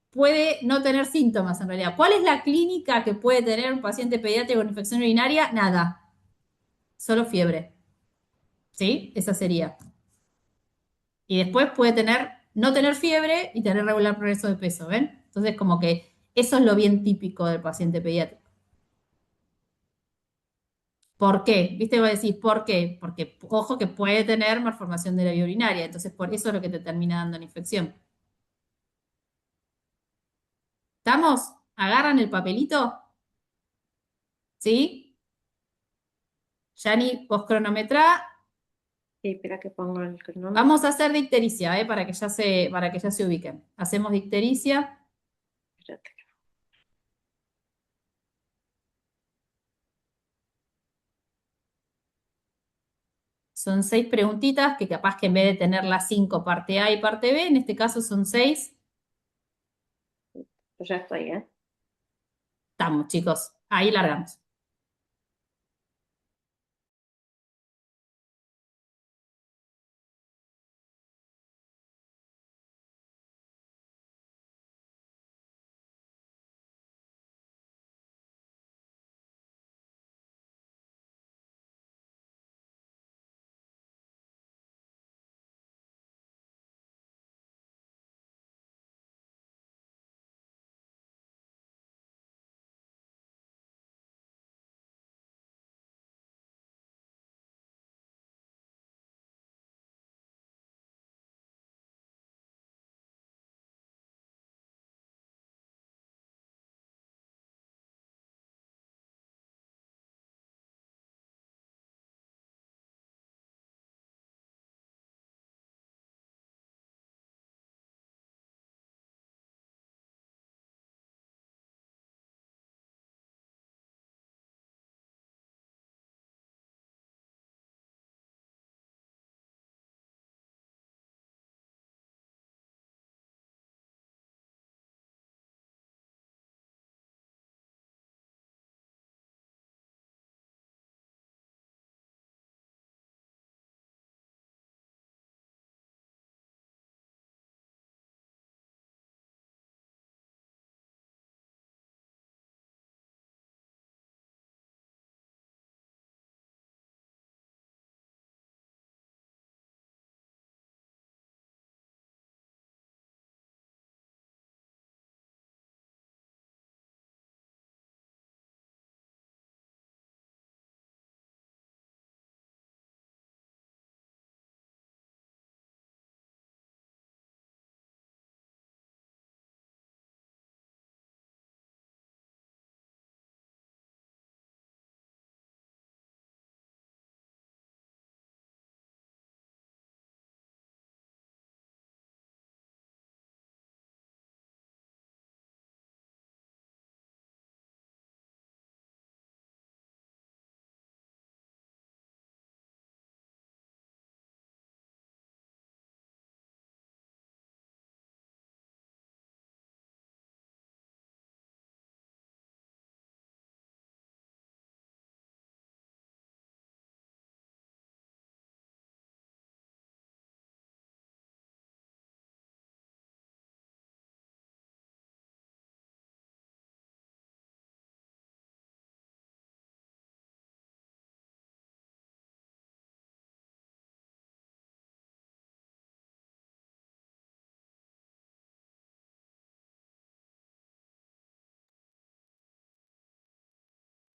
puede no tener síntomas en realidad. ¿Cuál es la clínica que puede tener un paciente pediátrico con infección urinaria? Nada, solo fiebre. ¿Sí? Esa sería. Y después puede no tener fiebre y tener regular progreso de peso, ¿ven? Entonces, como que eso es lo bien típico del paciente pediátrico. ¿Por qué? ¿Viste? Voy a decir, ¿por qué? Porque, ojo, que puede tener malformación de la vía urinaria, entonces por eso es lo que te termina dando la infección. ¿Estamos? ¿Agarran el papelito? ¿Sí? Yani, vos cronometrá. Sí, espera que pongo el cronómetro. Vamos a hacer dictericia, para que ya se ubiquen. Hacemos dictericia. Espérate. Son 6 preguntitas que capaz que en vez de tener las 5 parte A y parte B, en este caso son 6. Yo ya estoy, ¿eh? Estamos, chicos. Ahí largamos.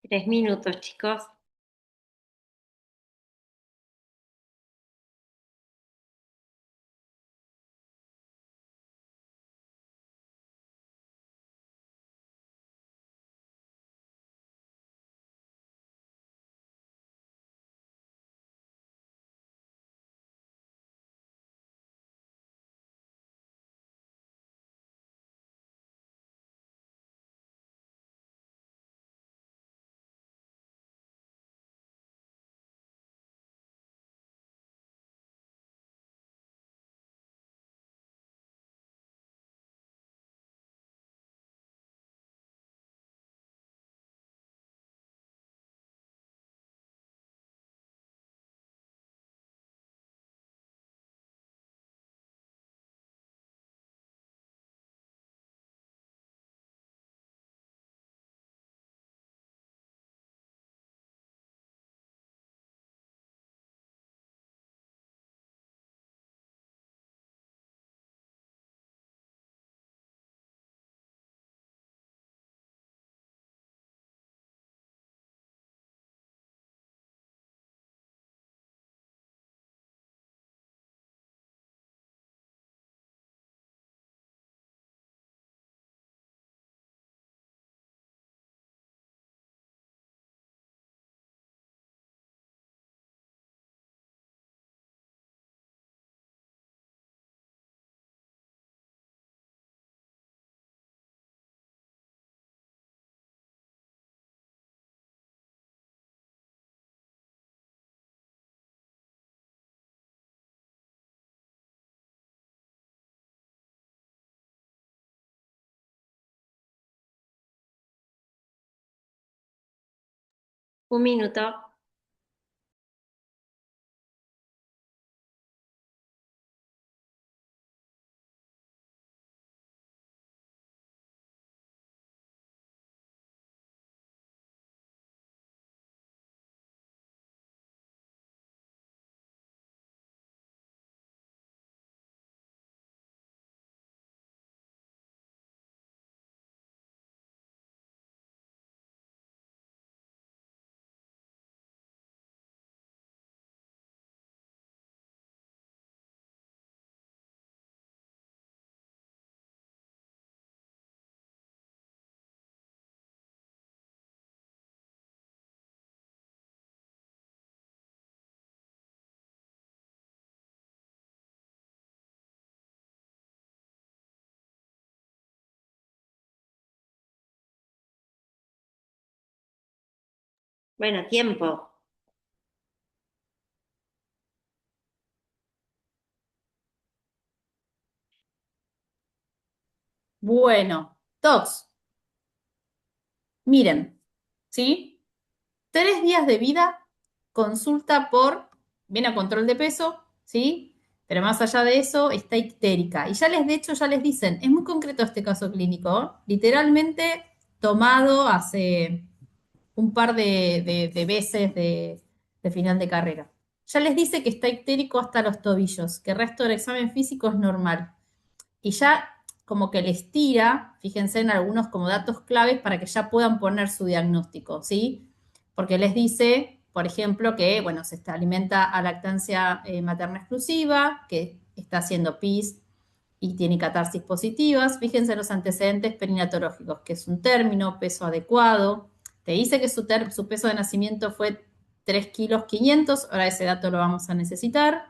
Tres minutos, chicos. Un minuto. Bueno, tiempo. Bueno, tox, miren, ¿sí? 3 días de vida, consulta por, viene a control de peso, ¿sí? Pero más allá de eso, está ictérica. Y ya les, de hecho, ya les dicen, es muy concreto este caso clínico, ¿eh? Literalmente tomado hace un par de veces de final de carrera. Ya les dice que está ictérico hasta los tobillos, que el resto del examen físico es normal. Y ya como que les tira, fíjense en algunos como datos claves para que ya puedan poner su diagnóstico, ¿sí? Porque les dice, por ejemplo, que, bueno, alimenta a lactancia materna exclusiva, que está haciendo PIS y tiene catarsis positivas. Fíjense en los antecedentes perinatológicos, que es un término, peso adecuado. Te dice que su peso de nacimiento fue 3,5 kilos, ahora ese dato lo vamos a necesitar.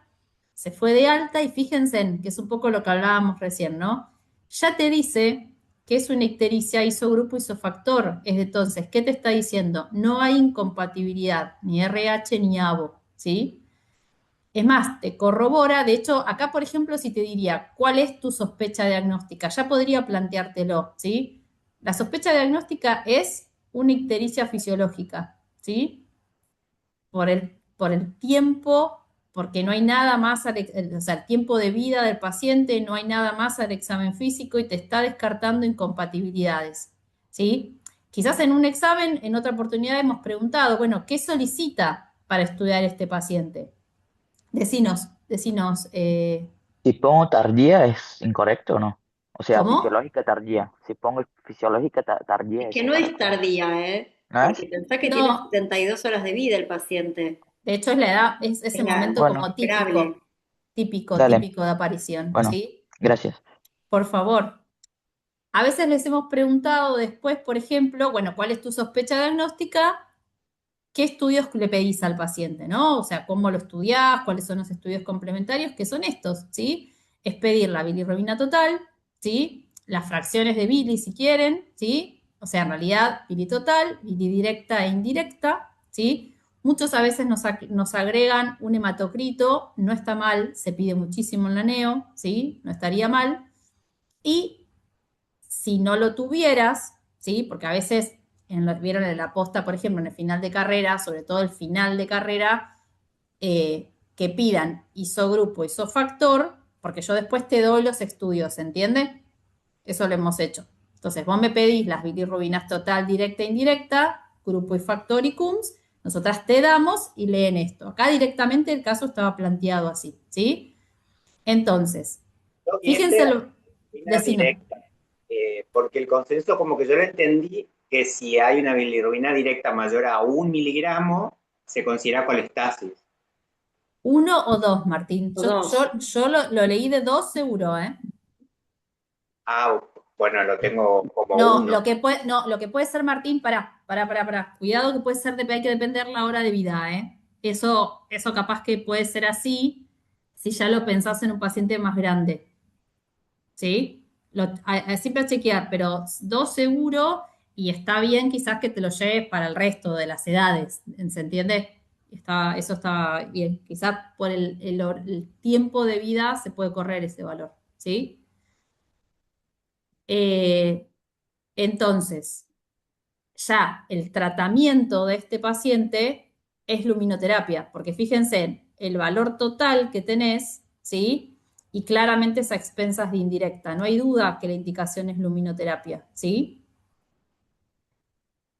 Se fue de alta y fíjense en, que es un poco lo que hablábamos recién, ¿no? Ya te dice que es una ictericia isogrupo isofactor. Es entonces, ¿qué te está diciendo? No hay incompatibilidad, ni RH ni ABO, ¿sí? Es más, te corrobora, de hecho, acá, por ejemplo, si te diría, ¿cuál es tu sospecha diagnóstica? Ya podría planteártelo, ¿sí? La sospecha diagnóstica es una ictericia fisiológica, ¿sí? Por el tiempo, porque no hay nada más, o sea, el tiempo de vida del paciente, no hay nada más al examen físico y te está descartando incompatibilidades, ¿sí? Quizás en un examen, en otra oportunidad hemos preguntado, bueno, ¿qué solicita para estudiar este paciente? Decinos, Si pongo tardía, ¿es incorrecto o no? O sea, ¿cómo? fisiológica tardía. Si pongo fisiológica tardía, Es ¿es que no es incorrecto o no? tardía, ¿eh? ¿No es? Porque pensá que tiene No, 72 horas de vida el paciente. de hecho es la edad, es Es ese la momento Bueno, como esperable. dale. típico de aparición, Bueno, ¿sí? gracias. Por favor. A veces les hemos preguntado después, por ejemplo, bueno, ¿cuál es tu sospecha diagnóstica? ¿Qué estudios le pedís al paciente, no? O sea, ¿cómo lo estudiás? ¿Cuáles son los estudios complementarios? Que son estos, ¿sí? Es pedir la bilirrubina total, ¿sí? Las fracciones de bili si quieren, ¿sí? O sea, en realidad, bili total, bili directa e indirecta, ¿sí? Muchos a veces nos agregan un hematocrito, no está mal, se pide muchísimo en la neo, ¿sí? No estaría mal. Y si no lo tuvieras, ¿sí? Porque a veces, vieron en la posta, por ejemplo, en el final de carrera, sobre todo el final de carrera, que pidan isogrupo, isofactor, porque yo después te doy los estudios, ¿entiende? Eso lo hemos hecho. Entonces, vos me pedís las bilirrubinas total, directa e indirecta, grupo y factor y CUMS, nosotras te damos y leen esto. Acá directamente el caso estaba planteado así, ¿sí? Entonces, Y este fíjense de lo, bilirrubina decinos, directa, porque el consenso como que yo lo entendí que si hay una bilirrubina directa mayor a 1 miligramo, se considera colestasis. 1 o 2, Martín. O Yo, dos. yo, yo lo leí de 2 seguro, ¿eh? Ah, bueno, lo tengo como No, 1. lo que puede ser, Martín, pará. Cuidado que puede ser, hay que depender la hora de vida, ¿eh? Eso capaz que puede ser así si ya lo pensás en un paciente más grande, ¿sí? Siempre chequear, pero 2 seguro y está bien quizás que te lo lleves para el resto de las edades, ¿se entiende? Eso está bien. Quizás por el tiempo de vida se puede correr ese valor, ¿sí? Eh, entonces, ya el tratamiento de este paciente es luminoterapia, porque fíjense en el valor total que tenés, ¿sí? Y claramente es a expensas de indirecta. No hay duda que la indicación es luminoterapia, ¿sí?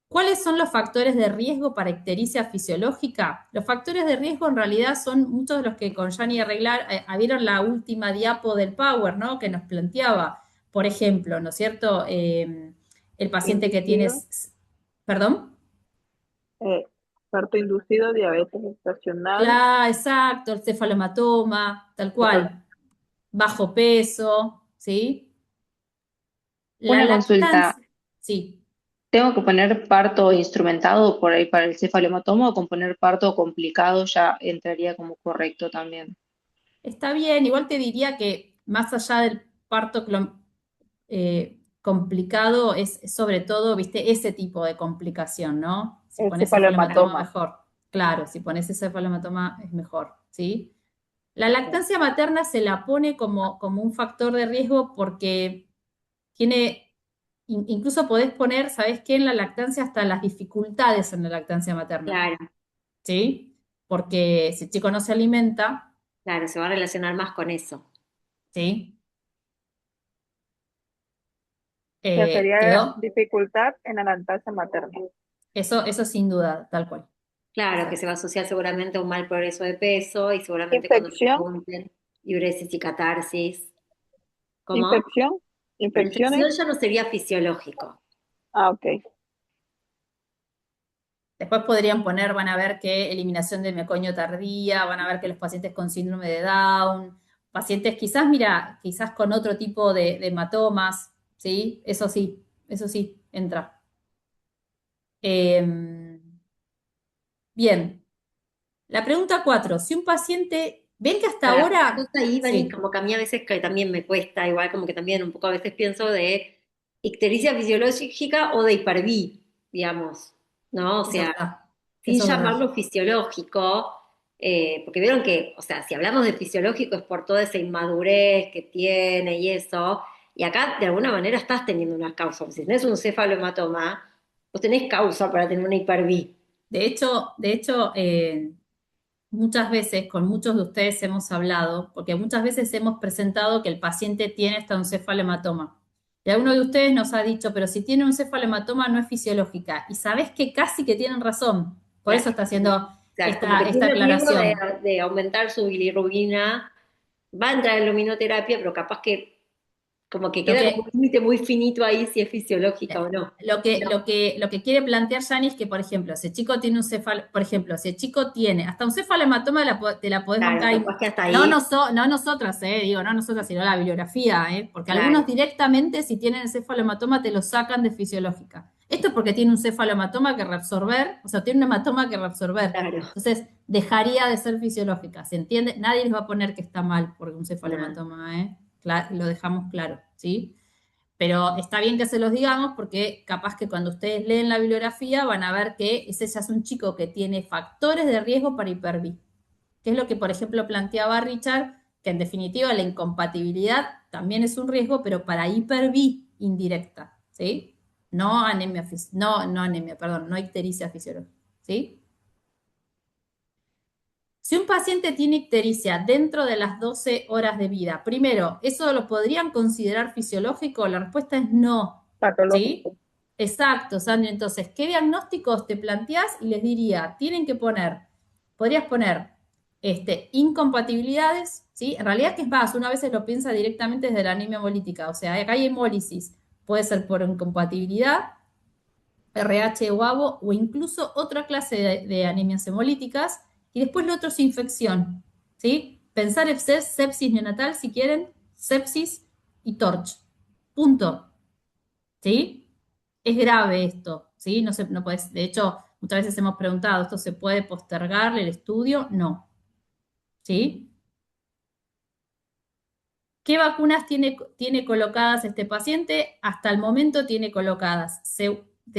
¿Cuáles son los factores de riesgo para ictericia fisiológica? Los factores de riesgo en realidad son muchos de los que con Yanni arreglar, vieron la última diapo del Power, ¿no? Que nos planteaba, por ejemplo, ¿no es cierto? El paciente que tiene, Inducido, perdón. parto inducido, diabetes gestacional. Claro, exacto, el cefalohematoma, tal cual, bajo peso, ¿sí? La Una consulta, lactancia, sí, ¿tengo que poner parto instrumentado por ahí para el cefalohematoma o con poner parto complicado ya entraría como correcto también? está bien. Igual te diría que más allá del parto complicado es sobre todo, viste, ese tipo de complicación, ¿no? Si El pones cefalohematoma, cefalohematoma. mejor. Claro, si pones ese cefalohematoma es mejor, ¿sí? La lactancia materna se la pone como un factor de riesgo porque tiene, incluso podés poner, ¿sabés qué? En la lactancia hasta las dificultades en la lactancia materna, Claro, ¿sí? Porque si el chico no se alimenta, claro, se va a relacionar más con eso. ¿sí? Ya sería Quedó, dificultad en la lactancia materna. eso sin duda, tal cual. Claro, que se Exacto. va a asociar seguramente a un mal progreso de peso y seguramente cuando se Infección, junten diuresis y catarsis. ¿Cómo? infección, La infecciones. infección ya no sería fisiológico. Ah, ok. Después podrían poner, van a ver que eliminación de meconio tardía, van a ver que los pacientes con síndrome de Down, pacientes quizás, mira, quizás con otro tipo de hematomas, ¿sí? Eso sí, entra. Bien, la pregunta 4, si un paciente, ven que hasta Para, una ahora, cosa ahí, Vani, sí, como que a mí a veces que también me cuesta, igual como que también un poco a veces pienso de ictericia fisiológica o de hiperví, digamos, ¿no? O es sea, verdad, sin eso es verdad. llamarlo fisiológico, porque vieron que, o sea, si hablamos de fisiológico es por toda esa inmadurez que tiene y eso, y acá de alguna manera estás teniendo una causa. Si tenés un cefalohematoma, vos tenés causa para tener una hiperví. De hecho, muchas veces con muchos de ustedes hemos hablado, porque muchas veces hemos presentado que el paciente tiene hasta un cefalohematoma. Y alguno de ustedes nos ha dicho, pero si tiene un cefalohematoma no es fisiológica. Y sabés que casi que tienen razón. Por eso Claro. está haciendo O sea, como que esta tiene riesgo aclaración. de aumentar su bilirrubina, va a entrar en luminoterapia, pero capaz que como que Lo queda como que, un límite muy finito ahí si es fisiológica o no. lo que quiere plantear Yani es que, por ejemplo, si el chico tiene un por ejemplo, si el chico tiene hasta un cefalohematoma, te la podés Claro, bancar. capaz que hasta No, ahí, no nosotras, digo, no nosotras, sino la bibliografía, porque algunos claro, directamente, si tienen el cefalohematoma, te lo sacan de fisiológica. Esto es porque tiene un cefalohematoma que reabsorber, o sea, tiene un hematoma que reabsorber. claro, Entonces, dejaría de ser fisiológica, ¿se entiende? Nadie les va a poner que está mal por un nada. cefalohematoma, lo dejamos claro, ¿sí? Pero está bien que se los digamos porque capaz que cuando ustedes leen la bibliografía van a ver que ese ya es un chico que tiene factores de riesgo para hiperví, que es lo que, por ejemplo, planteaba Richard, que en definitiva la incompatibilidad también es un riesgo, pero para hiperví indirecta, ¿sí? No anemia, no anemia, perdón, no ictericia fisiológica, ¿sí? Si un paciente tiene ictericia dentro de las 12 horas de vida, primero, ¿eso lo podrían considerar fisiológico? La respuesta es no, ¿sí? Patológico. Exacto, Sandra. Entonces, ¿qué diagnósticos te planteás? Y les diría, tienen que poner, podrías poner incompatibilidades, ¿sí? En realidad, ¿qué es más? Una vez lo piensa directamente desde la anemia hemolítica, o sea, acá hay hemólisis, puede ser por incompatibilidad, RH o ABO, o incluso otra clase de anemias hemolíticas, y después lo otro es infección, ¿sí? Pensar en sepsis neonatal, si quieren, sepsis y TORCH. Punto, ¿sí? Es grave esto, ¿sí? No puedes, de hecho, muchas veces hemos preguntado, ¿esto se puede postergar el estudio? No, ¿sí? ¿Qué vacunas tiene colocadas este paciente? Hasta el momento tiene colocadas. Te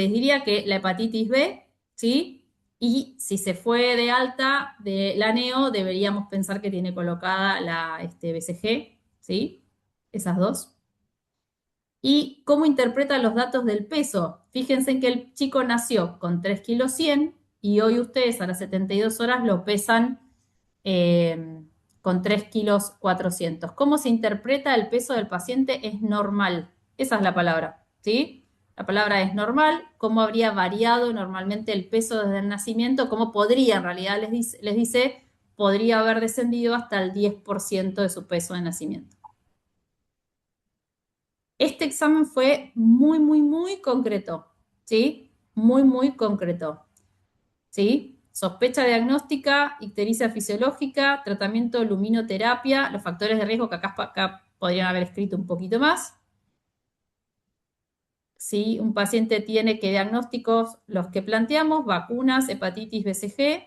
diría que la hepatitis B, ¿sí? Y si se fue de alta de la NEO, deberíamos pensar que tiene colocada la BCG, ¿sí? Esas dos. ¿Y cómo interpreta los datos del peso? Fíjense que el chico nació con 3 kilos 100 y hoy ustedes a las 72 horas lo pesan con 3 kilos 400. ¿Cómo se interpreta el peso del paciente? Es normal. Esa es la palabra, ¿sí? La palabra es normal. ¿Cómo habría variado normalmente el peso desde el nacimiento? ¿Cómo podría, en realidad les dice, podría haber descendido hasta el 10% de su peso de nacimiento? Este examen fue muy, muy, muy concreto, ¿sí? Muy, muy concreto, ¿sí? Sospecha diagnóstica, ictericia fisiológica, tratamiento luminoterapia, los factores de riesgo que acá podrían haber escrito un poquito más. ¿Sí? Un paciente tiene que diagnósticos, los que planteamos, vacunas, hepatitis BCG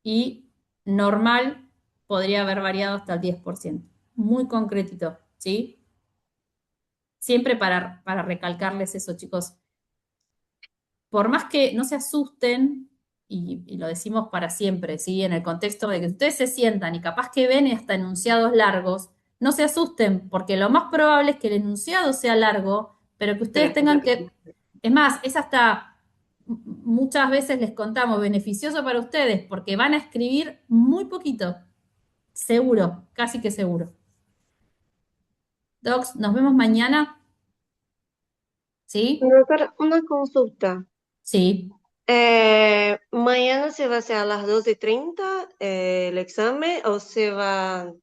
y normal podría haber variado hasta el 10%. Muy concretito, ¿sí? Siempre para recalcarles eso, chicos. Por más que no se asusten, y lo decimos para siempre, ¿sí? En el contexto de que ustedes se sientan y capaz que ven hasta enunciados largos, no se asusten, porque lo más probable es que el enunciado sea largo, pero que ustedes tengan que... Es más, es hasta, muchas veces les contamos, beneficioso para ustedes, porque van a escribir muy poquito. Seguro, casi que seguro. Docs, nos vemos mañana. ¿Sí? Doctora, una consulta. Sí. ¿Mañana se va a hacer a las 12:30 el examen o se va a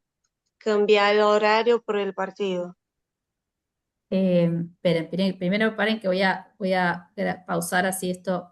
cambiar el horario por el partido? Esperen, primero paren que voy a pausar así esto.